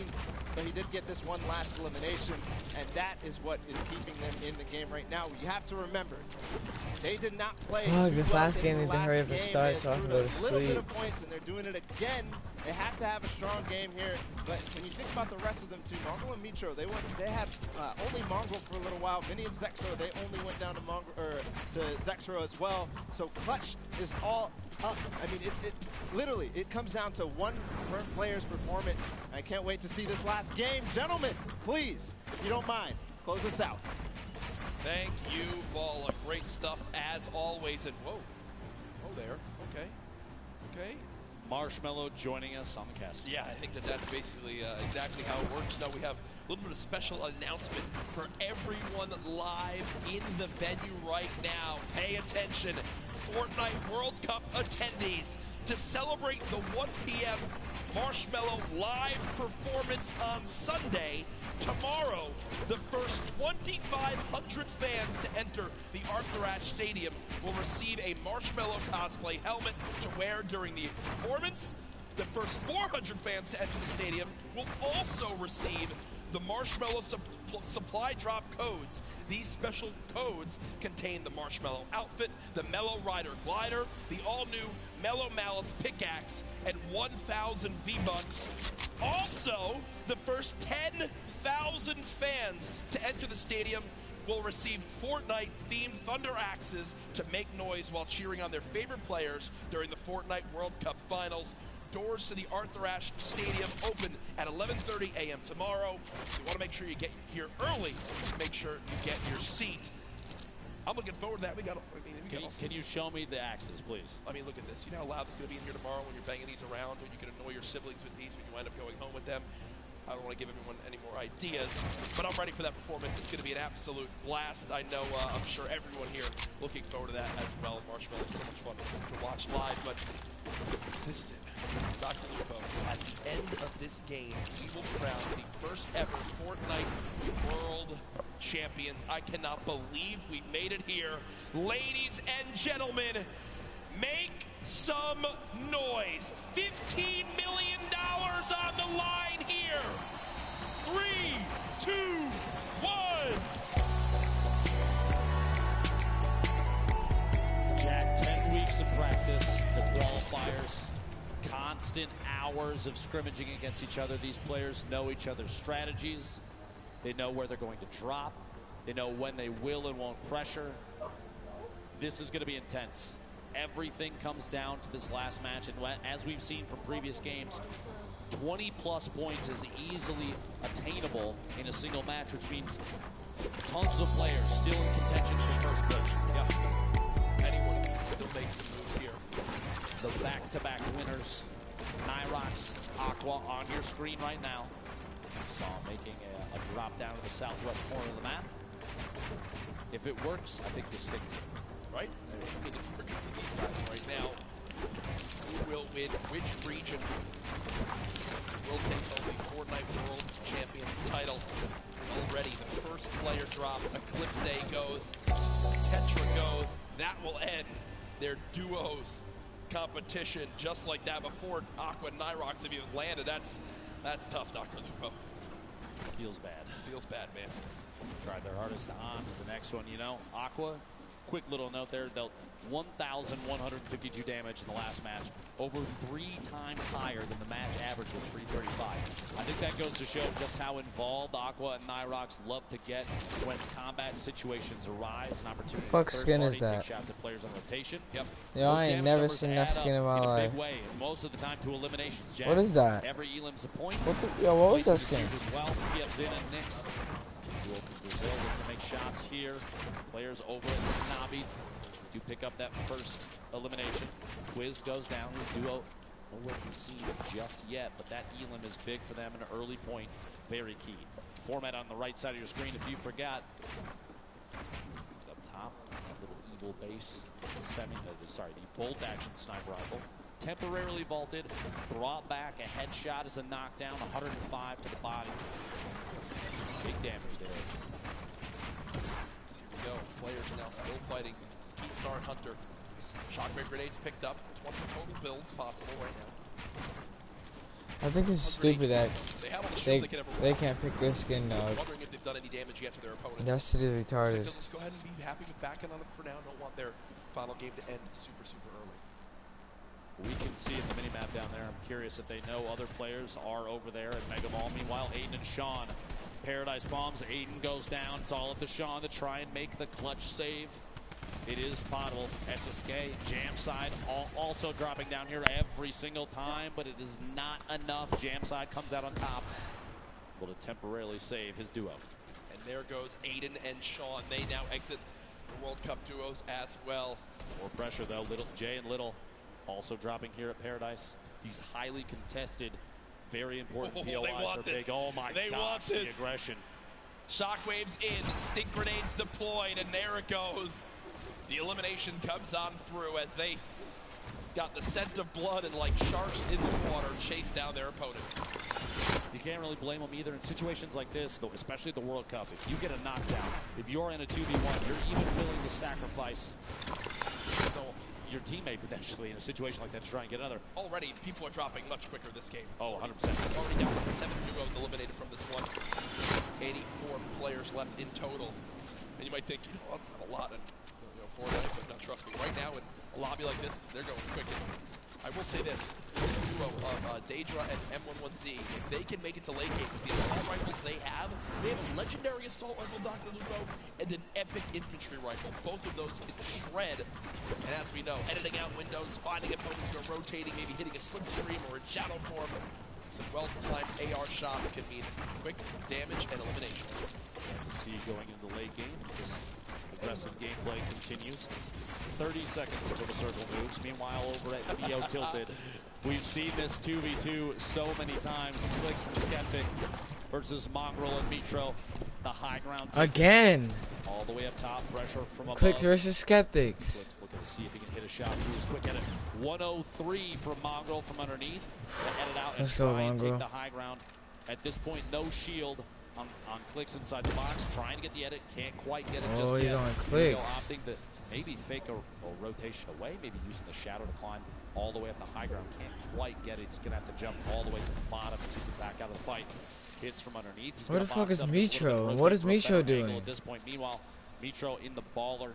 but he did get this one last elimination, and that is what is keeping them in the game right now. You have to remember, they did not play this last game needs to hurry up and start so I can go to a little bit sleep. of points, and they're doing it again. They have to have a strong game here, but when you think about the rest of them too, Mongrel and Mitro, they had only Mongrel for a little while. Vinny and Zexro, they only went down to Zexro as well. So clutch is all up. I mean, literally, it comes down to one player's performance. I can't wait to see this last game. Gentlemen, please, if you don't mind, close us out. Thank you, Balla. Great stuff as always. And whoa, oh there, okay, okay. Marshmello joining us on the cast. Yeah, I think that's basically exactly how it works. Now we have a little bit of special announcement for everyone live in the venue right now. Pay attention, Fortnite World Cup attendees, to celebrate the 1 p.m. Marshmello live performance on Sunday. Tomorrow, the first 2,500 fans to enter the Arthur Ashe Stadium will receive a Marshmello cosplay helmet to wear during the performance. The first 400 fans to enter the stadium will also receive the Marshmello supply drop codes. These special codes contain the Marshmello outfit, the Mellow Rider glider, the all-new Mellow Mallets pickaxe, and 1,000 V-Bucks. Also, the first 10,000 fans to enter the stadium will receive Fortnite-themed thunder axes to make noise while cheering on their favorite players during the Fortnite World Cup Finals. Doors to the Arthur Ashe Stadium open at 11:30 a.m. tomorrow. You want to make sure you get here early. Make sure you get your seat. I'm looking forward to that. Can you show me the axes, please? I mean, look at this. You know how loud this is going to be in here tomorrow when you're banging these around, when you can annoy your siblings with these when you wind up going home with them. I don't want to give everyone any more ideas, but I'm ready for that performance. It's going to be an absolute blast. I know, I'm sure everyone here looking forward to that as well. Marshmello is so much fun to watch live, but this is it. Dr. Lupo, at the end of this game, we will crown the first ever Fortnite World Champions. I cannot believe we made it here. Ladies and gentlemen, make some noise. $15 million on the line here. 3, 2, 1. Jack, 10 weeks of practice, the qualifiers. Constant hours of scrimmaging against each other. These players know each other's strategies. They know where they're going to drop. They know when they will and won't pressure. This is going to be intense. Everything comes down to this last match, and as we've seen from previous games, 20-plus points is easily attainable in a single match, which means tons of players still in contention for first place. Yeah. Anyone can still make some moves here. The back-to-back winners, Nyrox, Aqua on your screen right now. Saw making a drop down to the southwest corner of the map. If it works, I think you'll stick to it. Right? I mean, it's working for these guys right now. Who will win which region will take home the Fortnite World Champion title? Already the first player drop. Eclipse goes. Tetra goes. That will end their duos competition just like that before Aqua and Nyrox have even landed. That's tough, Dr. Lupo. Feels bad. Feels bad, man. Tried their hardest on to the next one, you know. Aqua, quick little note there, dealt 1,152 damage in the last match, over 3 times higher than the match average of 335. I think that goes to show just how involved Aqua and Nyrox love to get when combat situations arise. An opportunity fuck for skin is third party that? take shots at players on rotation. Yep. Yo, I ain't never seen that skin in my in a life. big way, and most of the time to eliminations. Jack, What is that? Every elim's a point. What the, yo, what was that skin? As well, Gibbs in and Nix. Brazil looking to make shots here. Players over at Snobby do pick up that first elimination. Quiz goes down. His duo nowhere to be seen just yet, but that elim is big for them, an early point, very key. Format on the right side of your screen, if you forgot. Up top, that little evil base, the bolt action sniper rifle. Temporarily vaulted, brought back a headshot as a knockdown, 105 to the body. Big damage there. So here we go. Players now still fighting. Keystar and Hunter. Shockwave grenades picked up. 20 total builds possible right now. I think it's stupid that they can't pick this skin, dog. Wondering if they've done any damage yet to their opponents. That shit is retarded. So let's go ahead and be happy with backing on it for now. Don't want their final game to end super, super early. We can see in the minimap down there. I'm curious if they know other players are over there at Mega Ball. Meanwhile, Aiden and Sean. Paradise bombs. Aiden goes down. It's all up to Sean to try and make the clutch save. It is potable. SSK, Jam side, also dropping down here every single time, but it is not enough. Jam side comes out on top, able to temporarily save his duo. And And there goes Aiden and Sean. They now exit the World Cup duos as well. More pressure though. Jay and Little also dropping here at Paradise. These highly contested, very important POIs are big. Oh my gosh, the aggression. Shockwaves in, stink grenades deployed, and there it goes. The elimination comes on through as they got the scent of blood and like sharks in the water chase down their opponent. You can't really blame them either in situations like this, though, especially at the World Cup. If you get a knockdown, if you're in a 2v1, you're even willing to sacrifice your teammate potentially in a situation like that to try and get another. Already, people are dropping much quicker this game. Oh, 100%. Already down to 7 duos eliminated from this one. 84 players left in total. And you might think, you know, that's not a lot in Fortnite, but no, trust me, right now in a lobby like this, they're going quick. I will say this duo of Daedra and M11Z, if they can make it to late game with the assault rifles they have a legendary assault rifle, Dr. Lupo, and an epic infantry rifle. Both of those can shred. And as we know, editing out windows, finding opponents who are rotating, maybe hitting a slipstream or a shadow form. Some well-timed AR shots can mean quick damage and elimination. To see going into the late game, this aggressive gameplay continues. 30 seconds until the circle moves. Meanwhile, over at BO Tilted, we've seen this 2v2 so many times. Clicks and Skeptic versus Mongrel and Mitro. The high ground. Again. All the way up top, pressure from above. Clicks versus Skeptics. Clicks looking to see if he can hit a shot. He's quick at it. 103 from Mongrel from underneath. They head it out and try and take the high ground. At this point, no shield on Clicks inside the box. Trying to get the edit. Can't quite get it just yet. Oh, he's on Clicks. Opting to maybe fake a rotation away. Maybe using the shadow to climb all the way up the high ground. Can't quite get it. He's going to have to jump all the way to the bottom so he can back out of the fight. Hits from underneath. Where the fuck is Mitro? What is Mitro doing? At this point, meanwhile, Mitro in the baller.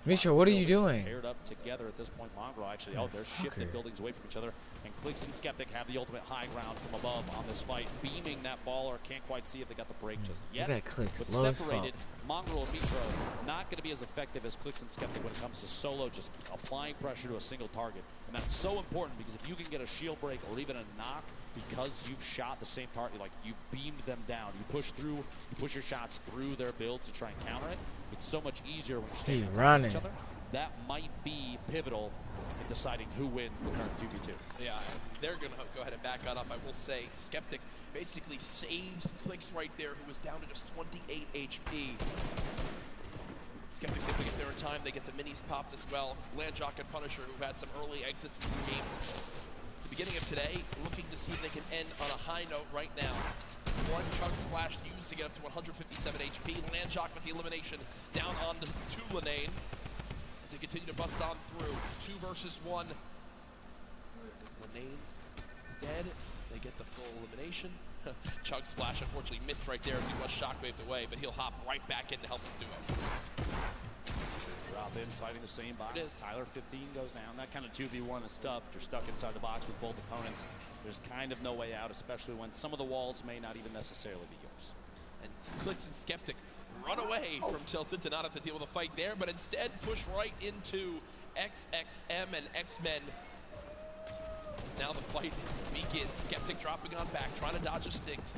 Mitro, what are you doing? Paired up together at this point. Mongrel actually, they're shifting buildings away from each other. And Clicks and Skeptic have the ultimate high ground from above on this fight. Beaming that baller. Can't quite see if they got the break just yet. Look at Clicks. But separated, Mongrel and Mitro not going to be as effective as Clicks and Skeptic when it comes to solo, just applying pressure to a single target. And that's so important because if you can get a shield break or even a knock, because you've shot the same target, like you've beamed them down, you push your shots through their builds to try and counter it. It's so much easier when you're staying on top of each other. That might be pivotal in deciding who wins the current 2v2. Yeah, they're going to go ahead and back that up. I will say, Skeptic basically saves Clicks right there, who was down to just 28 HP. Skeptic, if they get there in time, they get the minis popped as well. Landjock and Punisher, who've had some early exits in some games. The beginning of today, looking to see if they can end on a high note right now. One chug splash used to get up to 157 HP. Landjock with the elimination down on to Lanane. As they continue to bust on through. 2 versus 1. Lanane dead. They get the full elimination. Chug splash unfortunately missed right there as he was shockwaved away, but he'll hop right back in to help his duo. Drop in, fighting the same box. Tyler 15 goes down. That kind of 2v1 is tough. You're stuck inside the box with both opponents. There's kind of no way out, especially when some of the walls may not even necessarily be yours. And Clicks and Skeptic run away from Tilted to not have to deal with a fight there, but instead push right into XXM and X-Men. Now the fight begins. Skeptic dropping on back, trying to dodge a stinks.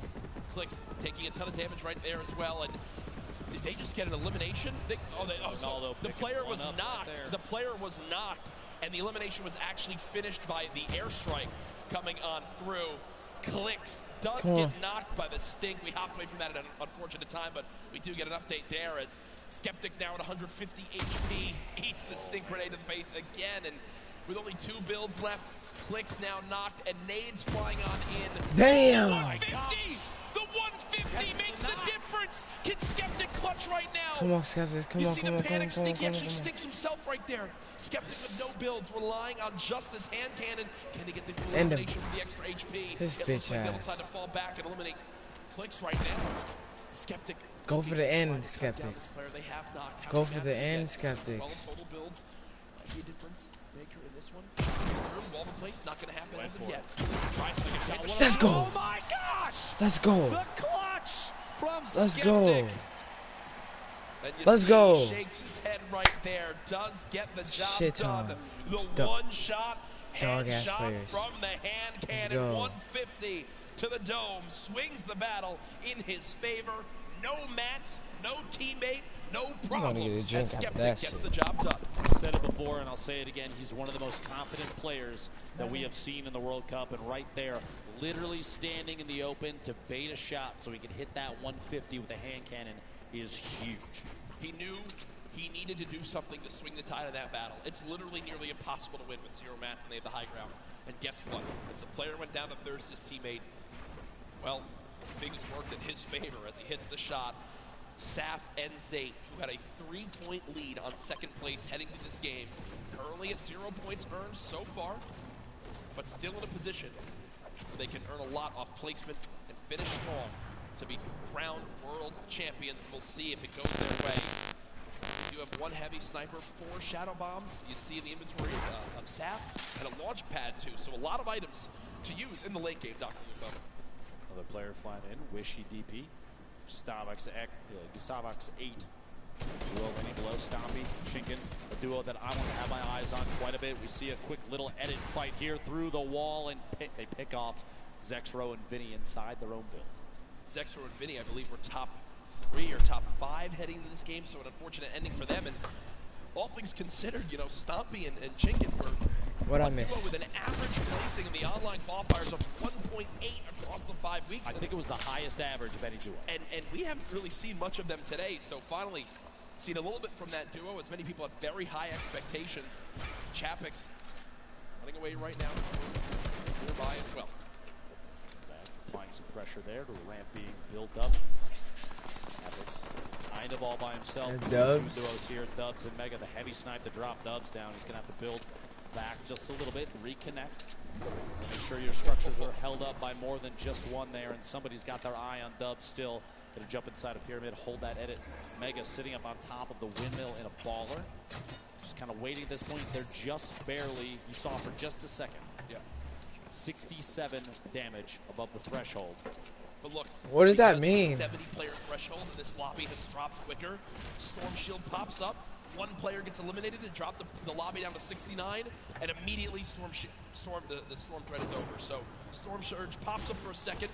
Clicks taking a ton of damage right there as well. And did they just get an elimination? The player was knocked. The player was knocked, and the elimination was actually finished by the airstrike coming on through. Clicks does get knocked by the stink. We hopped away from that at an unfortunate time, but we do get an update there as Skeptic now at 150 HP eats the stink grenade to the face again, and with only 2 builds left, Clicks now knocked, and nades flying on in. Damn! 150! The 150 makes the difference! Can Skeptic clutch right now? Come on, Skeptic, come on, You see the panic stink, he actually stinks himself right there. Skeptic with no builds, relying on just this hand cannon. Can they get the full elimination with the extra HP? His it bitch looks like they'll ass. decide to fall back and eliminate Clicks right now. Skeptic. Go for the end, Skeptic. They have knocked. Go for the end, Skeptic. 12 total builds. Might be a difference maker in this one. Wall in place, not going to happen as of yet. Let's go. Oh my gosh! Let's go. The clutch from Let's Skeptic. go. And you Let's see go. He shakes his head right there. Does get the job Shit done. on. The one shot Dog-ass headshot players. from the hand Let's cannon. go. 150 to the dome. Swings the battle in his favor. No mats, no teammate, no I'm problem. gonna get a drink And after Skeptic that gets shit. the job done. I said it before, and I'll say it again. He's one of the most confident players that we have seen in the World Cup, and right there, literally standing in the open to bait a shot so he can hit that 150 with a hand cannon is huge. He knew he needed to do something to swing the tide of that battle. It's literally nearly impossible to win with 0 mats, and they have the high ground. And guess what? As the player went down to third, his teammate, well, things worked in his favor as he hits the shot. Saf and Zate, who had a 3-point lead on second place heading to this game, currently at 0 points earned so far, but still in a position where they can earn a lot off placement and finish strong to be crowned world champions. We'll see if it goes their way. You do have one heavy sniper, 4 shadow bombs. You see in the inventory of Saf, and a launch pad too, so a lot of items to use in the late game, Dr. Lupo. Another player flying in, Wishy DP. Gustavox 8. Duo winning below Stompy, Shinken, a duo that I want to have my eyes on quite a bit. We see a quick little edit fight here through the wall, and they pick off Zexro and Vinny inside their own build. Zexro and Vinny, I believe, were top 3 or top 5 heading into this game, so an unfortunate ending for them. And all things considered, you know, Stompy and Chinkin were a duo with an average placing in the online qualifiers of 1.8 across the 5 weeks. I think it was the highest average of any duo. And we haven't really seen much of them today, so finally seen a little bit from that duo, as many people have very high expectations. Chapix running away right now, nearby as well. Applying some pressure there to a ramp being built up. Chapix kind of all by himself. And Two Dubs. duos here, Dubs and Mega, the heavy snipe to drop Dubs down. He's going to have to build back just a little bit, reconnect. Make sure your structures are held up by more than just one there, and somebody's got their eye on Dubs still. Going to jump inside a pyramid, hold that edit. Mega sitting up on top of the windmill in a baller. Just kind of waiting at this point. They're just barely, you saw for just a second. Yeah. 67 damage above the threshold. But look, what does that mean? 70-player threshold, and this lobby has dropped quicker. Storm Shield pops up. One player gets eliminated and drop the lobby down to 69, and immediately the Storm threat is over. So Storm Surge pops up for a second,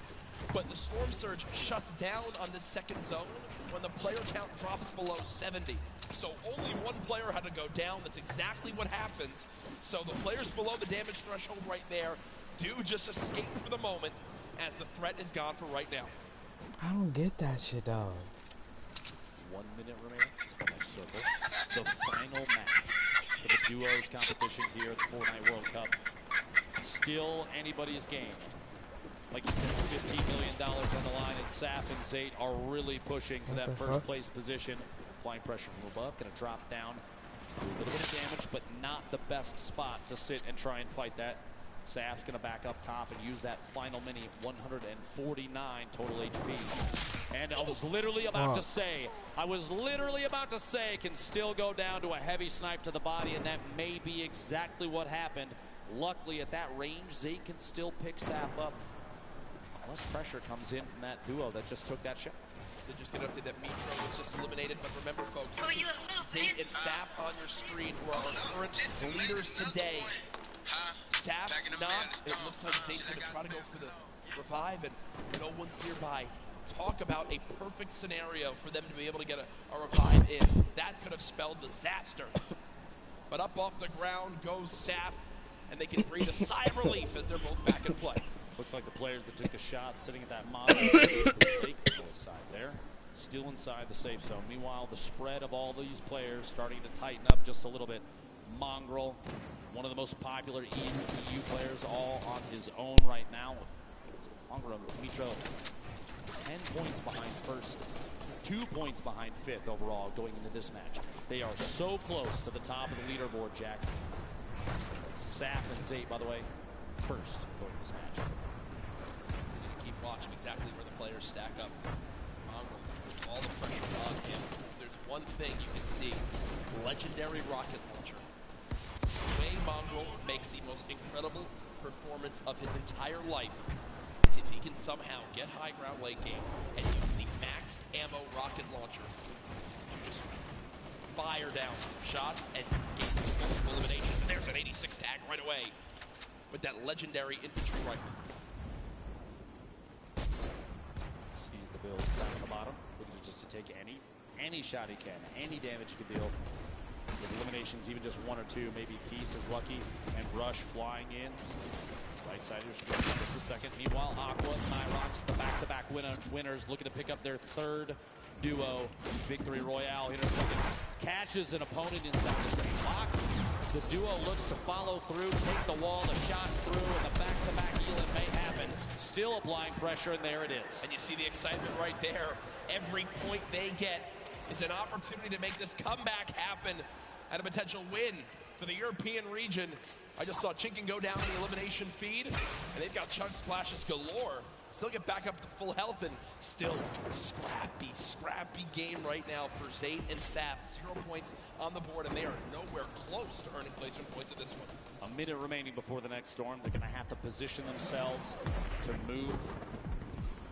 but the Storm Surge shuts down on this second zone when the player count drops below 70. So only one player had to go down. That's exactly what happens. So the players below the damage threshold right there do just escape for the moment, as the threat is gone for right now. I don't get that shit, dog. 1 minute remaining. Next circle. The final match for the duos competition here at the Fortnite World Cup. Still anybody's game. Like you said, $15 million on the line, and Saf and Zate are really pushing for that first place position. Applying pressure from above, going to drop down. Just do a little bit of damage, but not the best spot to sit and try and fight that. Saf's going to back up top and use that final mini, 149 total HP. And I was literally about to say, can still go down to a heavy snipe to the body, and that may be exactly what happened. Luckily, at that range, Zate can still pick Saf up. Unless pressure comes in from that duo that just took that shot. They just get updated that Mitro was just eliminated, but remember, folks, this is Zate and Saf on your screen, who are our current leaders today. Saf knocked. It looks like Zate's going to try to go for the revive, and no one's nearby. Talk about a perfect scenario for them to be able to get a revive in. That could have spelled disaster. But up off the ground goes Saf, and they can breathe a sigh of relief as they're both back in play. Looks like the players that took the shot sitting at that monitor take the side there. Still inside the safe zone. Meanwhile, the spread of all these players starting to tighten up just a little bit. Mongrel, one of the most popular EU players, all on his own right now. Mongrel, Mitro, 10 points behind first, 2 points behind fifth overall going into this match. They are so close to the top of the leaderboard, Jack. Saf and Zate, by the way, first going to this match. Continue to keep watching exactly where the players stack up. Mongrel, all the pressure on him. If there's one thing you can see, legendary rocket launcher. The way Mongrel makes the most incredible performance of his entire life is if he can somehow get high ground late game and use the maxed ammo rocket launcher to just fire down shots and get multiple eliminations. And there's an 86 tag right away with that legendary infantry rifle. Sees the build down at the bottom. Looking to take any shot he can, any damage he can deal. With eliminations, even just 1 or 2, maybe Keys is lucky, and Rush flying in. Right side here, just a second. Meanwhile, Aqua and Nyrox, the back-to-back winners, looking to pick up their 3rd duo victory royale here in a second. Catches an opponent inside the same box. The duo looks to follow through, take the wall, the shots through, and the back-to-back Elin may happen. Still applying pressure, and there it is. And you see the excitement right there. Every point they get is an opportunity to make this comeback happen and a potential win for the European region. I just saw Chinken go down the elimination feed, and they've got chunk splashes galore. Still get back up to full health, and still scrappy game right now for Zayt and Saf. 0 points on the board, and they are nowhere close to earning placement points at this one. A minute remaining before the next storm. They're going to have to position themselves to move.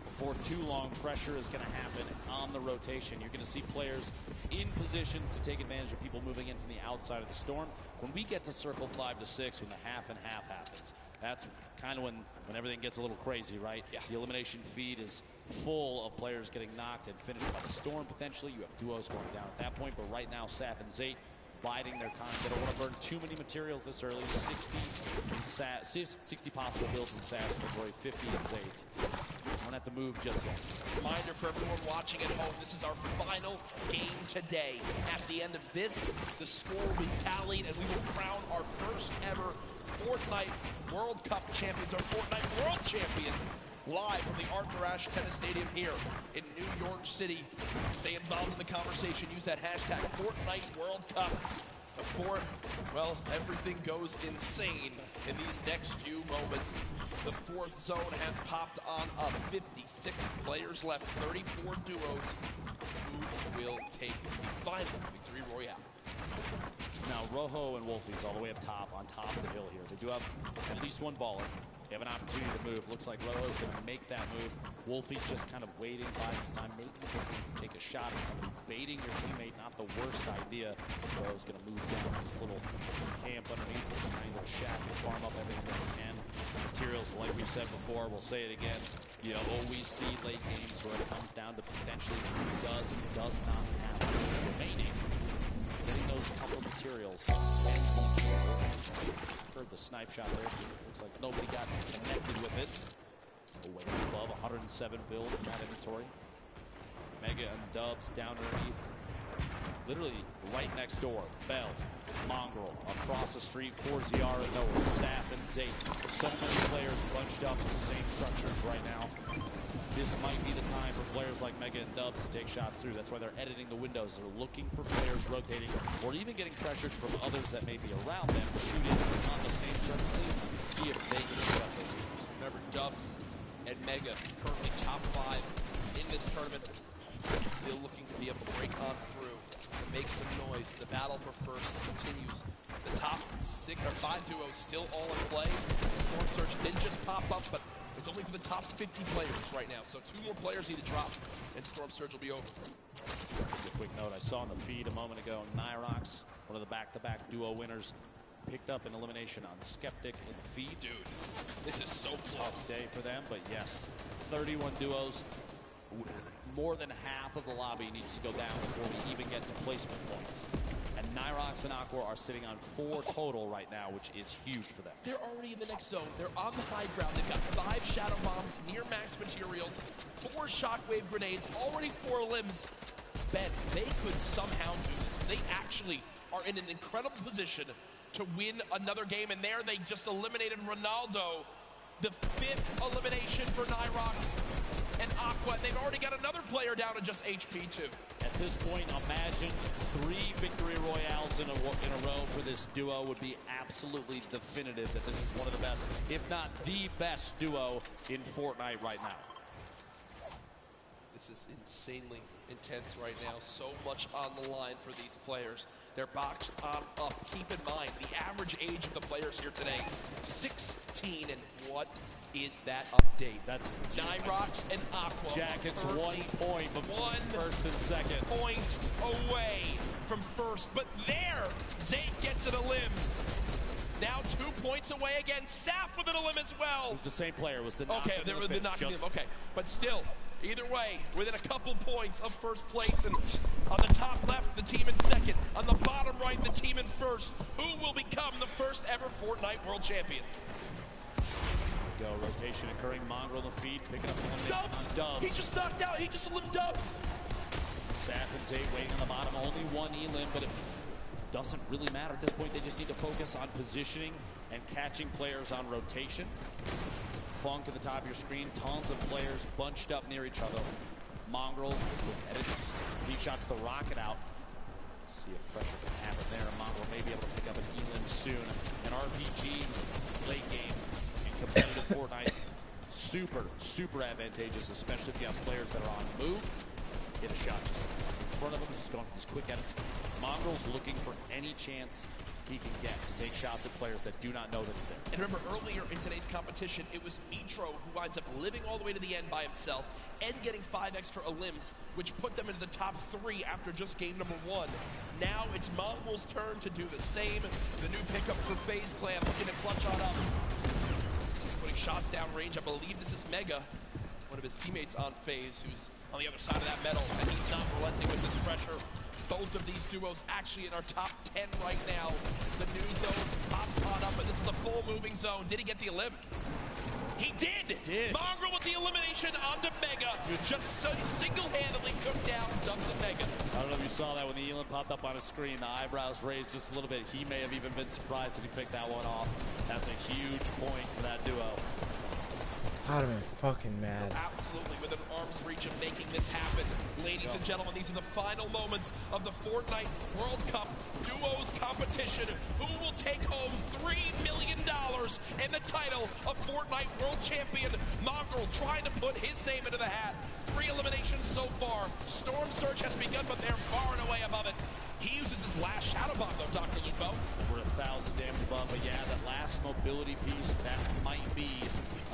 Before too long, pressure is going to happen on the rotation. You're going to see players in positions to take advantage of people moving in from the outside of the storm. When we get to circle 5 to 6, when the half and half happens, that's kind of when everything gets a little crazy, right? Yeah. The elimination feed is full of players getting knocked and finished by the storm, potentially. You have duos going down at that point, but right now, Saf and Zayt biding their time. They don't want to burn too many materials this early. 60 possible builds in Saf's inventory, 50 in Zayt's. Don't have to move just yet. Reminder for everyone watching at home, this is our final game today. At the end of this, the score will be tallied, and we will crown our first ever Fortnite World Cup champions, our Fortnite World Champions, live from the Arthur Ashe Tennis Stadium here in New York City. Stay involved in the conversation. Use that hashtag Fortnite World Cup. Before, well, everything goes insane in these next few moments. The 4th zone has popped on up. 56 players left, 34 duos. Who will take the final victory royale? Now, Rojo and Wolfie's all the way up top, on top of the hill here. They do have at least one baller. They have an opportunity to move. Looks like Rojo's going to make that move. Wolfie's just kind of waiting by his time, maybe take a shot at somebody. Baiting your teammate, not the worst idea. Rojo's going to move down this little camp underneath, tiny little shack and farm up everything that he can. Materials, like we've said before, we'll say it again. You always see late games where it comes down to potentially who does and does not have remaining. Getting those couple of materials. Heard the snipe shot there. Looks like nobody got connected with it. Way above 107 builds in that inventory. Mega and Dubs down underneath. Literally right next door. Bell, Mongrel, across the street, 4ZR and nowhere. Saf and Zayt. So many players bunched up in the same structures right now. This might be the time for players like Mega and Dubs to take shots through. That's why they're editing the windows. They're looking for players rotating, or even getting pressured from others that may be around them to shoot in on the same surfaces, see if they can set up those teams. Remember, Dubs and Mega currently top 5 in this tournament. Still looking to be able to break on through, to make some noise. The battle for first continues. The top 6 or 5 duos still all in play. The Storm Surge did just pop up, but it's only for the top 50 players right now. So 2 more players need to drop, and Storm Surge will be over. Just a quick note, I saw in the feed a moment ago, Nyrox, one of the back-to-back duo winners, picked up an elimination on Skeptic in the feed. Dude, this is so close. Tough day for them, but yes, 31 duos. More than half of the lobby needs to go down before we even get to placement points. And Nyrox and Aqua are sitting on 4 total right now, which is huge for them. They're already in the next zone. They're on the high ground. They've got 5 shadow bombs, near max materials, 4 shockwave grenades, already 4 limbs. Ben, they could somehow do this. They actually are in an incredible position to win another game, and there they just eliminated Ronaldo. The 5th elimination for Nyrox and Aqua. They've already got another player down to just HP too. At this point, imagine 3 victory royales in a row for this duo would be absolutely definitive that this is one of the best, if not the best duo in Fortnite right now. This is insanely intense right now. So much on the line for these players. They're boxed on up. Keep in mind, the average age of the players here today, 16, and what is that update? That's Nyrox and Aqua. Jackets 1 point from first and second. Point away from first, but there, Zayt gets it a limb. Now 2 points away again. Saf with it a limb as well. It was the same player. It was the okay, they were the knocking limb. Okay, but still, Either way, within a couple points of first place, and on the top left, the team in second. On the bottom right, the team in first. Who will become the first ever Fortnite World Champions? Go, rotation occurring, Mongrel on the feet, picking up the Dubs! Dubs. He just knocked out, he just eliminated Dubs! Saf and Zay waiting on the bottom, only one elim, but it doesn't really matter at this point. They just need to focus on positioning and catching players on rotation. Funk at the top of your screen, tons of players bunched up near each other. Mongrel, and it just, he shots the rocket out. See if pressure can happen there. Mongrel may be able to pick up an elim soon. An RPG late game in competitive Fortnite, super advantageous, especially if you have players that are on the move. Hit a shot just in front of him, just going for these quick edits. Mongrel's looking for any chance he can get to take shots at players that do not know that he's there. And remember, earlier in today's competition, it was Mitro who winds up living all the way to the end by himself and getting 5 extra elims, which put them into the top 3 after just game number 1. Now it's Mongrel's turn to do the same. The new pickup for FaZe Clan looking to clutch on up. Putting shots down range. I believe this is Mega, one of his teammates on FaZe, who's on the other side of that medal, and he's not relenting with this pressure. Both of these duos actually in our top 10 right now. The new zone pops on up, and this is a full moving zone. Did he get the elim? He did! Mongrel with the elimination onto Mega. Just so single-handedly took down Dubs and Mega. I don't know if you saw that when the elim popped up on his screen. The eyebrows raised just a little bit. He may have even been surprised that he picked that one off. That's a huge point for that duo. I'd have been fucking mad. Absolutely, within arm's reach of making this happen. Ladies and gentlemen, these are the final moments of the Fortnite World Cup Duos competition. Who will take home $3 million and the title of Fortnite World Champion? Mongrel trying to put his name into the hat. 3 eliminations so far. Storm Surge has begun, but they're far and away above it. He uses his last Shadow Bomb, though, Dr. Lupo. Over 1,000 damage above, but yeah, that last mobility piece, that might be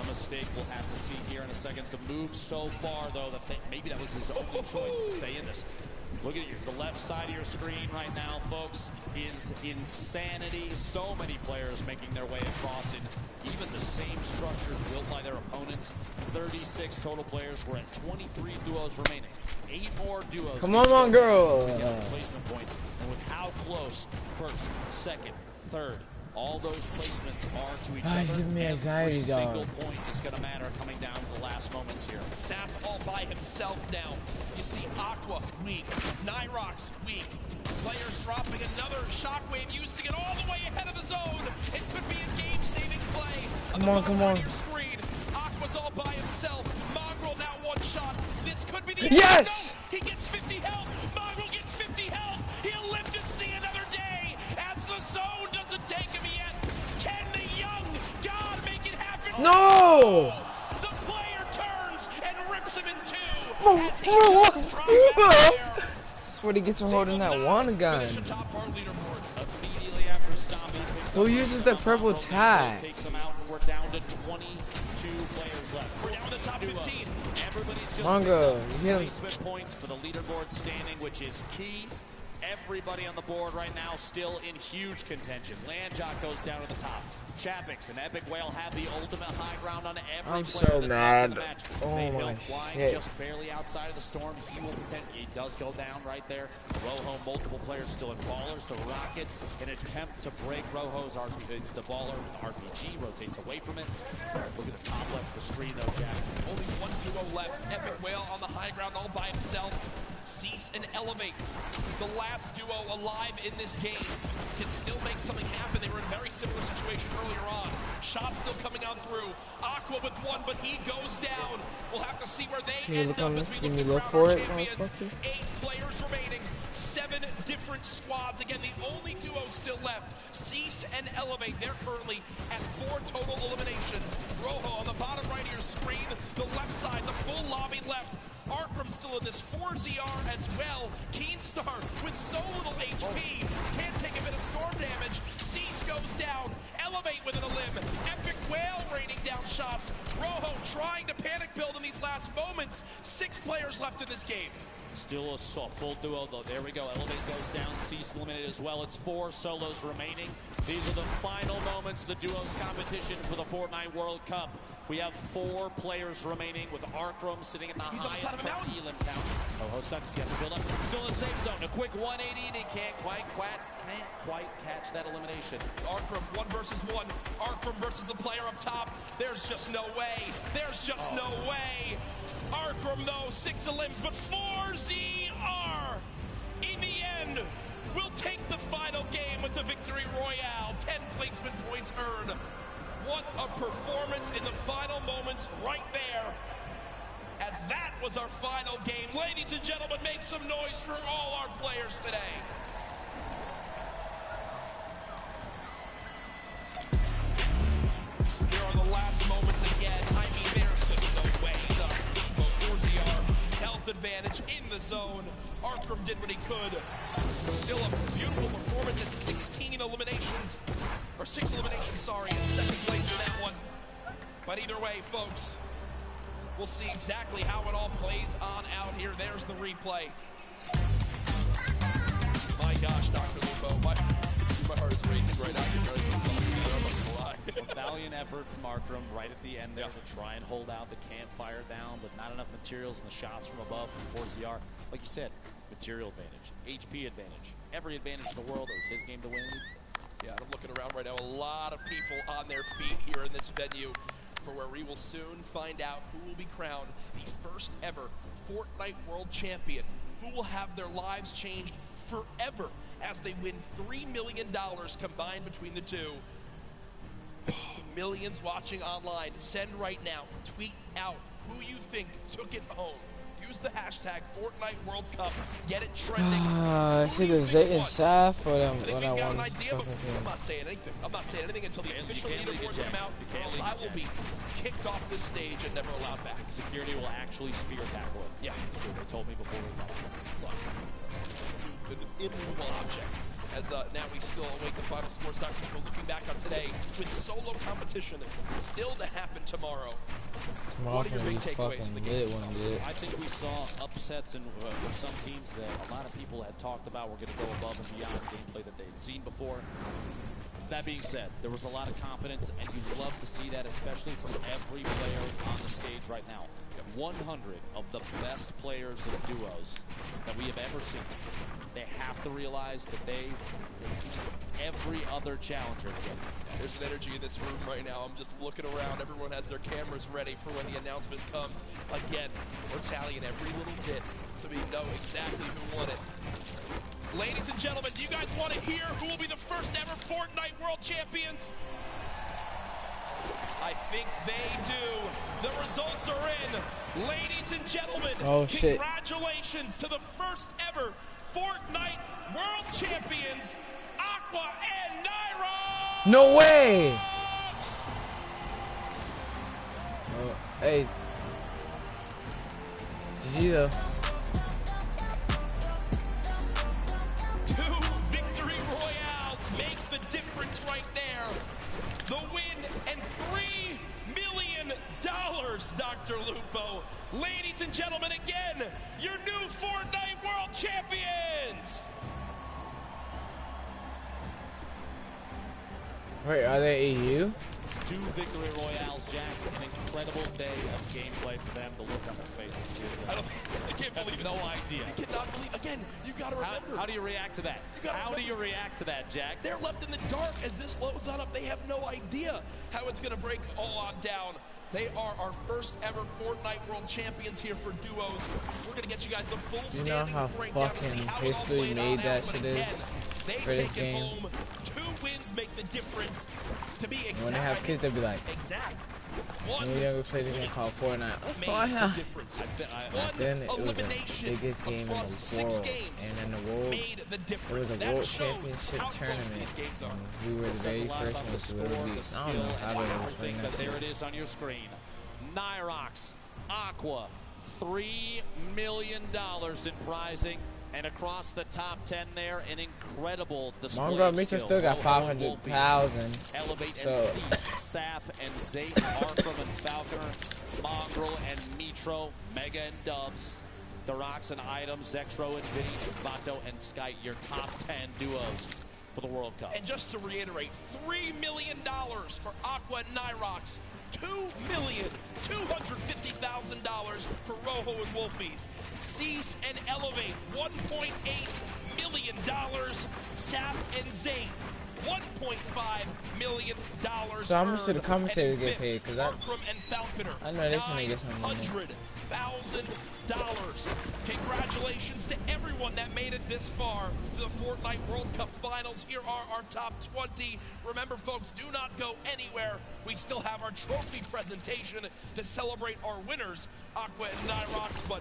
a mistake we'll have to see here in a second. The move so far, though, that maybe that was his only choice to stay in this. Look at the left side of your screen right now, folks, is insanity. So many players making their way across in even the same structures built by their opponents. 36 total players. We're at 23 duos remaining. 8 more duos. Come on, girl. Placement points. And with how close first, second, third, all those placements are to each other. Give me anxiety, Every dog. single point is going to matter coming down to the last moments here. Saf all by himself now. You see Aqua weak, Nyrox weak. Players dropping another shockwave, using it all the way ahead of the zone. It could be a game-saving play. Come on, come on. Screen. Aqua's all by himself. Mongrel now 1 shot. This could be the Yes! No, he gets 50 health. Mongrel gets 50 health. He'll live to see another day as the zone doesn't take him yet. Can the young god make it happen? No! The player turns and rips him in 2. That's what he gets for holding that one gun. Immediately after Stomby picks Who up uses the purple tag? takes him out, and we're down to 22 players left. We're down to the top 15. Everybody's just Mongo, picked up you hit him. placement points for the leaderboard standing, which is key. Everybody on the board right now still in huge contention. Landjock goes down to the top. Chapix and Epic Whale have the ultimate high ground on every I'm player so that's mad. left in the match. Oh They my hill flying shit. just barely outside of the storm. He will contend. He does go down right there. Rojo, multiple players still in ballers. The Rocket, an attempt to break Rojo's the baller. The RPG rotates away from it. Look at the top left of the screen though, Jack. Only 1 duo left. Epic Whale on the high ground all by himself. Cease and Elevate. The last duo alive in this game can still make something happen. They were in a very similar situation earlier on. Shots still coming out through. Aqua with 1, but he goes down. We'll have to see where they Can you end look up on as this? we Can look you to look crown for our it, champions. motherfucker? 8 players remaining. 7 different squads. Again, the only duo still left. Cease and Elevate. They're currently at 4 total eliminations. Rojo on the bottom right of your screen. The left side, the full lobby left. Arkram still in this, 4ZR as well. Keenstar with so little HP, can't take a bit of storm damage. Cease goes down, Elevate with an elim. Epic Whale raining down shots. Rojo trying to panic build in these last moments. 6 players left in this game. Still a full duo though. There we go. Elevate goes down. Cease eliminated as well. It's 4 solos remaining. These are the final moments of the duos competition for the Fortnite World Cup. We have 4 players remaining with Arkram sitting in the highest part of Elam Town. Oh, Hosucks got to build up. Still in the safe zone. A quick 180 and he can't quite catch that elimination. Arkram 1 versus 1. Arkram versus the player up top. There's just no way. There's just no way. Arkram though, 6 elims, but 4ZR in the end will take the final game with the victory royale. 10 placement points earned. What a performance in the final moments right there. As that was our final game. Ladies and gentlemen, make some noise for all our players today. Here are the last moments again. I mean, there's just no way. The 4ZR health advantage in the zone. Arkram did what he could. Still a beautiful performance at 16 eliminations. Or 6 eliminations, sorry, in second place in that one. But either way, folks, we'll see exactly how it all plays on out here. There's the replay. My gosh, Dr. Lupo, my heart is racing right now. A valiant effort from Arkram right at the end there to try and hold out the campfire down, but not enough materials and the shots from above from 4ZR. Like you said, material advantage, HP advantage, every advantage in the world. It was his game to win. Yeah, I'm looking around right now. A lot of people on their feet here in this venue for where we will soon find out who will be crowned the first ever Fortnite World Champion, who will have their lives changed forever as they win $3 million combined between the two. Millions watching online. Send right now. Tweet out who you think took it home. Use the hashtag Fortnite World Cup. Get it trending. I see the Zay and Saf for them. What I want. I'm not saying anything. I'm not saying anything until the official leaderboards come out. Or else I will be kicked off this stage and never allowed back. Security will actually spear tackle it. Yeah, sure. They told me before we got an immovable object. As now we still await the final scores. Dr. Lupo looking back on today with solo competition still to happen tomorrow. Tomorrow's gonna be fucking lit one, dude. I think we saw upsets in for some teams that a lot of people had talked about were going to go above and beyond gameplay that they had seen before. That being said, there was a lot of confidence, and you love to see that, especially from every player on the stage right now. 100 of the best players of duos that we have ever seen. They have to realize that they every other challenger again. There's an energy in this room right now. I'm just looking around. Everyone has their cameras ready for when the announcement comes. Again, we're tallying every little bit so we know exactly who won it. Ladies and gentlemen, do you guys want to hear who will be the first ever Fortnite World Champions? I think they do. The results are in. Ladies and gentlemen, congratulations to the first ever Fortnite World Champions, Aqua and Naira! No way! Hey. GG though. 2 victory royales make the difference right there. The win and $3 million, Dr. Lupo. Ladies and gentlemen, again, your new Fortnite World Champions! Wait, are they EU? 2 victory royales, Jack. An incredible day of gameplay for them. The look on their faces, I can't believe it. No idea. I cannot believe. Again, you got to remember. How do you react to that? How do you react to that, Jack? They're left in the dark as this loads on up. They have no idea how it's going to break all on down. They are our first ever Fortnite World Champions here for duos. We're going to get you guys the full standings. You know how fucking history made that shit is for this game? Home. 2 wins make the difference. To be exact. When they have kids, they'll be like, when we younger played a game called Fortnite. Oh yeah. Then it was the biggest game in the world, and in the world, it was a world championship tournament. And we were the very first ones to really beat. I don't know how to explain that. There it is on your screen. Nyrox, Aqua, $3 million in prizing. And across the top 10 there, an incredible display. Mongo Mitchell still got 500,000. Elevate and Cease, Saf and Zayt, Arkram and Falconer, Mongrel and Mitro, Mega and Dubs, The Rocks and Items, Zextro and Vinny, Vato and Sky, your top 10 duos. for the World Cup. And just to reiterate, $3 million for Aqua and Nyrox, $2,250,000 for Rojo and Wolfies. Cease and Elevate, $1.8 million. Sap and Zate, $1.5 million. So how much do the commentators get paid? Because I know they're going to get some money. $100,000. Congratulations to everyone that made it this far to the Fortnite World Cup Finals. Here are our top 20. Remember, folks, do not go anywhere. We still have our trophy presentation to celebrate our winners, Aqua and Nyrox, but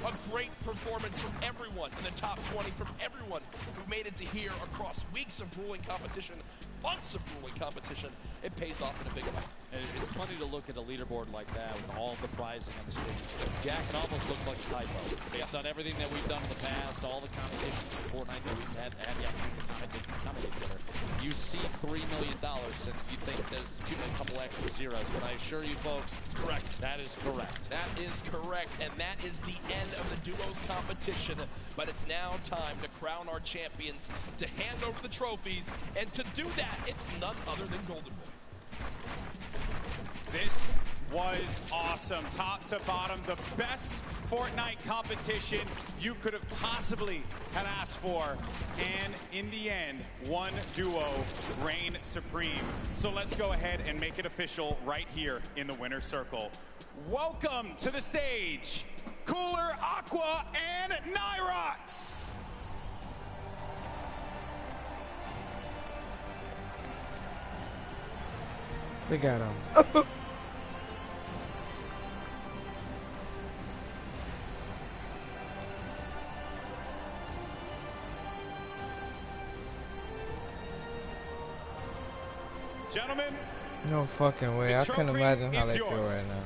a great performance from everyone in the top 20, from everyone who made it to here across weeks of grueling competition, months of grueling competition. It pays off in a big way. And it's funny to look at a leaderboard like that with all the prizing on the screen. Jack, it almost looks like a typo. Based on everything that we've done in the past, all the competitions in Fortnite that we've had the opportunity to commentate together, you see $3 million and you think there's a couple extra zeros. But I assure you folks, it's correct. That is correct. That is correct, and that is the end of the duos competition. But it's now time to crown our champions, to hand over the trophies, and to do that, it's none other than Golden Boy. This was awesome, top to bottom, the best Fortnite competition you could have possibly had asked for, and in the end, one duo reigned supreme. So let's go ahead and make it official right here in the winner's circle. Welcome to the stage, Cooler, Aqua, and Nyrox. They got him. Gentlemen, No fucking way. I couldn't imagine how they feel right now.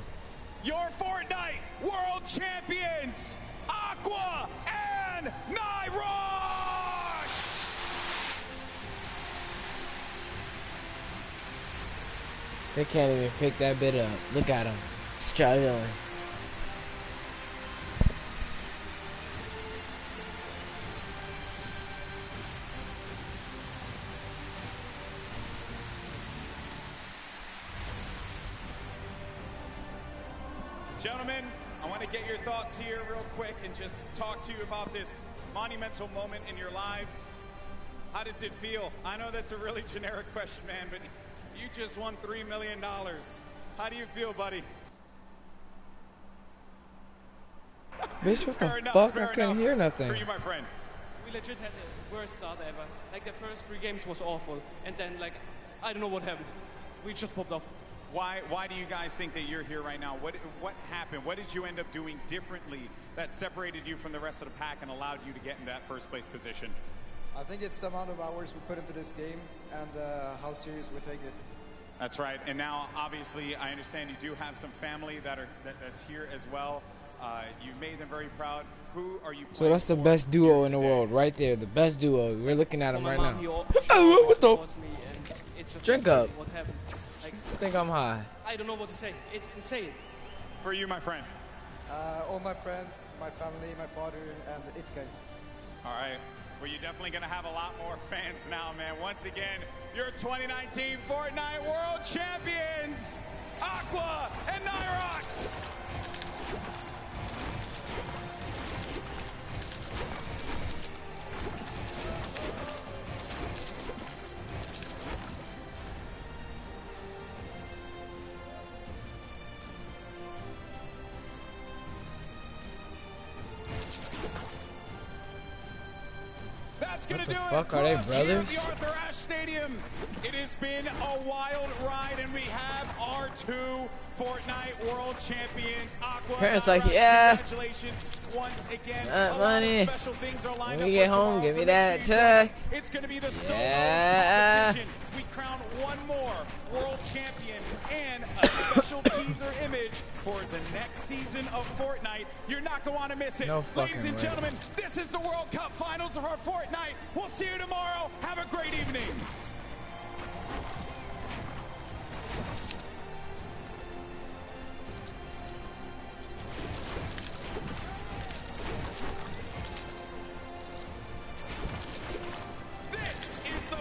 Your Fortnite World Champions, Aqua and Nyrox! They can't even pick that bit up. Look at them. Struggling. Gentlemen, I want to get your thoughts here real quick and just talk to you about this monumental moment in your lives. How does it feel? I know that's a really generic question, man, but you just won $3 million. How do you feel, buddy? Bitch, what the fuck? I couldn't hear nothing. For you, my friend. We legit had the worst start ever. Like, the first 3 games was awful. And then, like, I don't know what happened. We just popped off. Why do you guys think that you're here right now? What happened? What did you end up doing differently that separated you from the rest of the pack and allowed you to get in that first place position? I think it's the amount of hours we put into this game and how serious we take it. That's right. And now, obviously, I understand you do have some family that's here as well. You made them very proud. Who are you? So that's the best duo in the world, right there. The best duo. We're looking at them right now. Oh, what the? Drink up. What happened? Like, I think I'm high. I don't know what to say. It's insane. For you, my friend. All my friends, my family, my father, and Jdm-guy. All right. Well, you're definitely going to have a lot more fans now, man. Once again, your 2019 Fortnite World Champions, Aqua and Nyrox. That's going to do it. What the fuck? Are they brothers? Here at the Arthur Ashe Stadium. It has been a wild ride, and we have our 2 Fortnite World Champions, Aqua. Parents like, yeah. Congratulations once again. Money. Special things are lined When we get home, give me that check. It's going to be the solo competition. We crown one more world champion and a special teaser image for the next season of Fortnite. You're not going to want to miss it. No fucking Ladies and way. gentlemen, this is the World Cup Finals of our Fortnite. We'll see you tomorrow. Have a great evening. This is the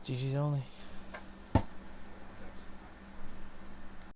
GG's only.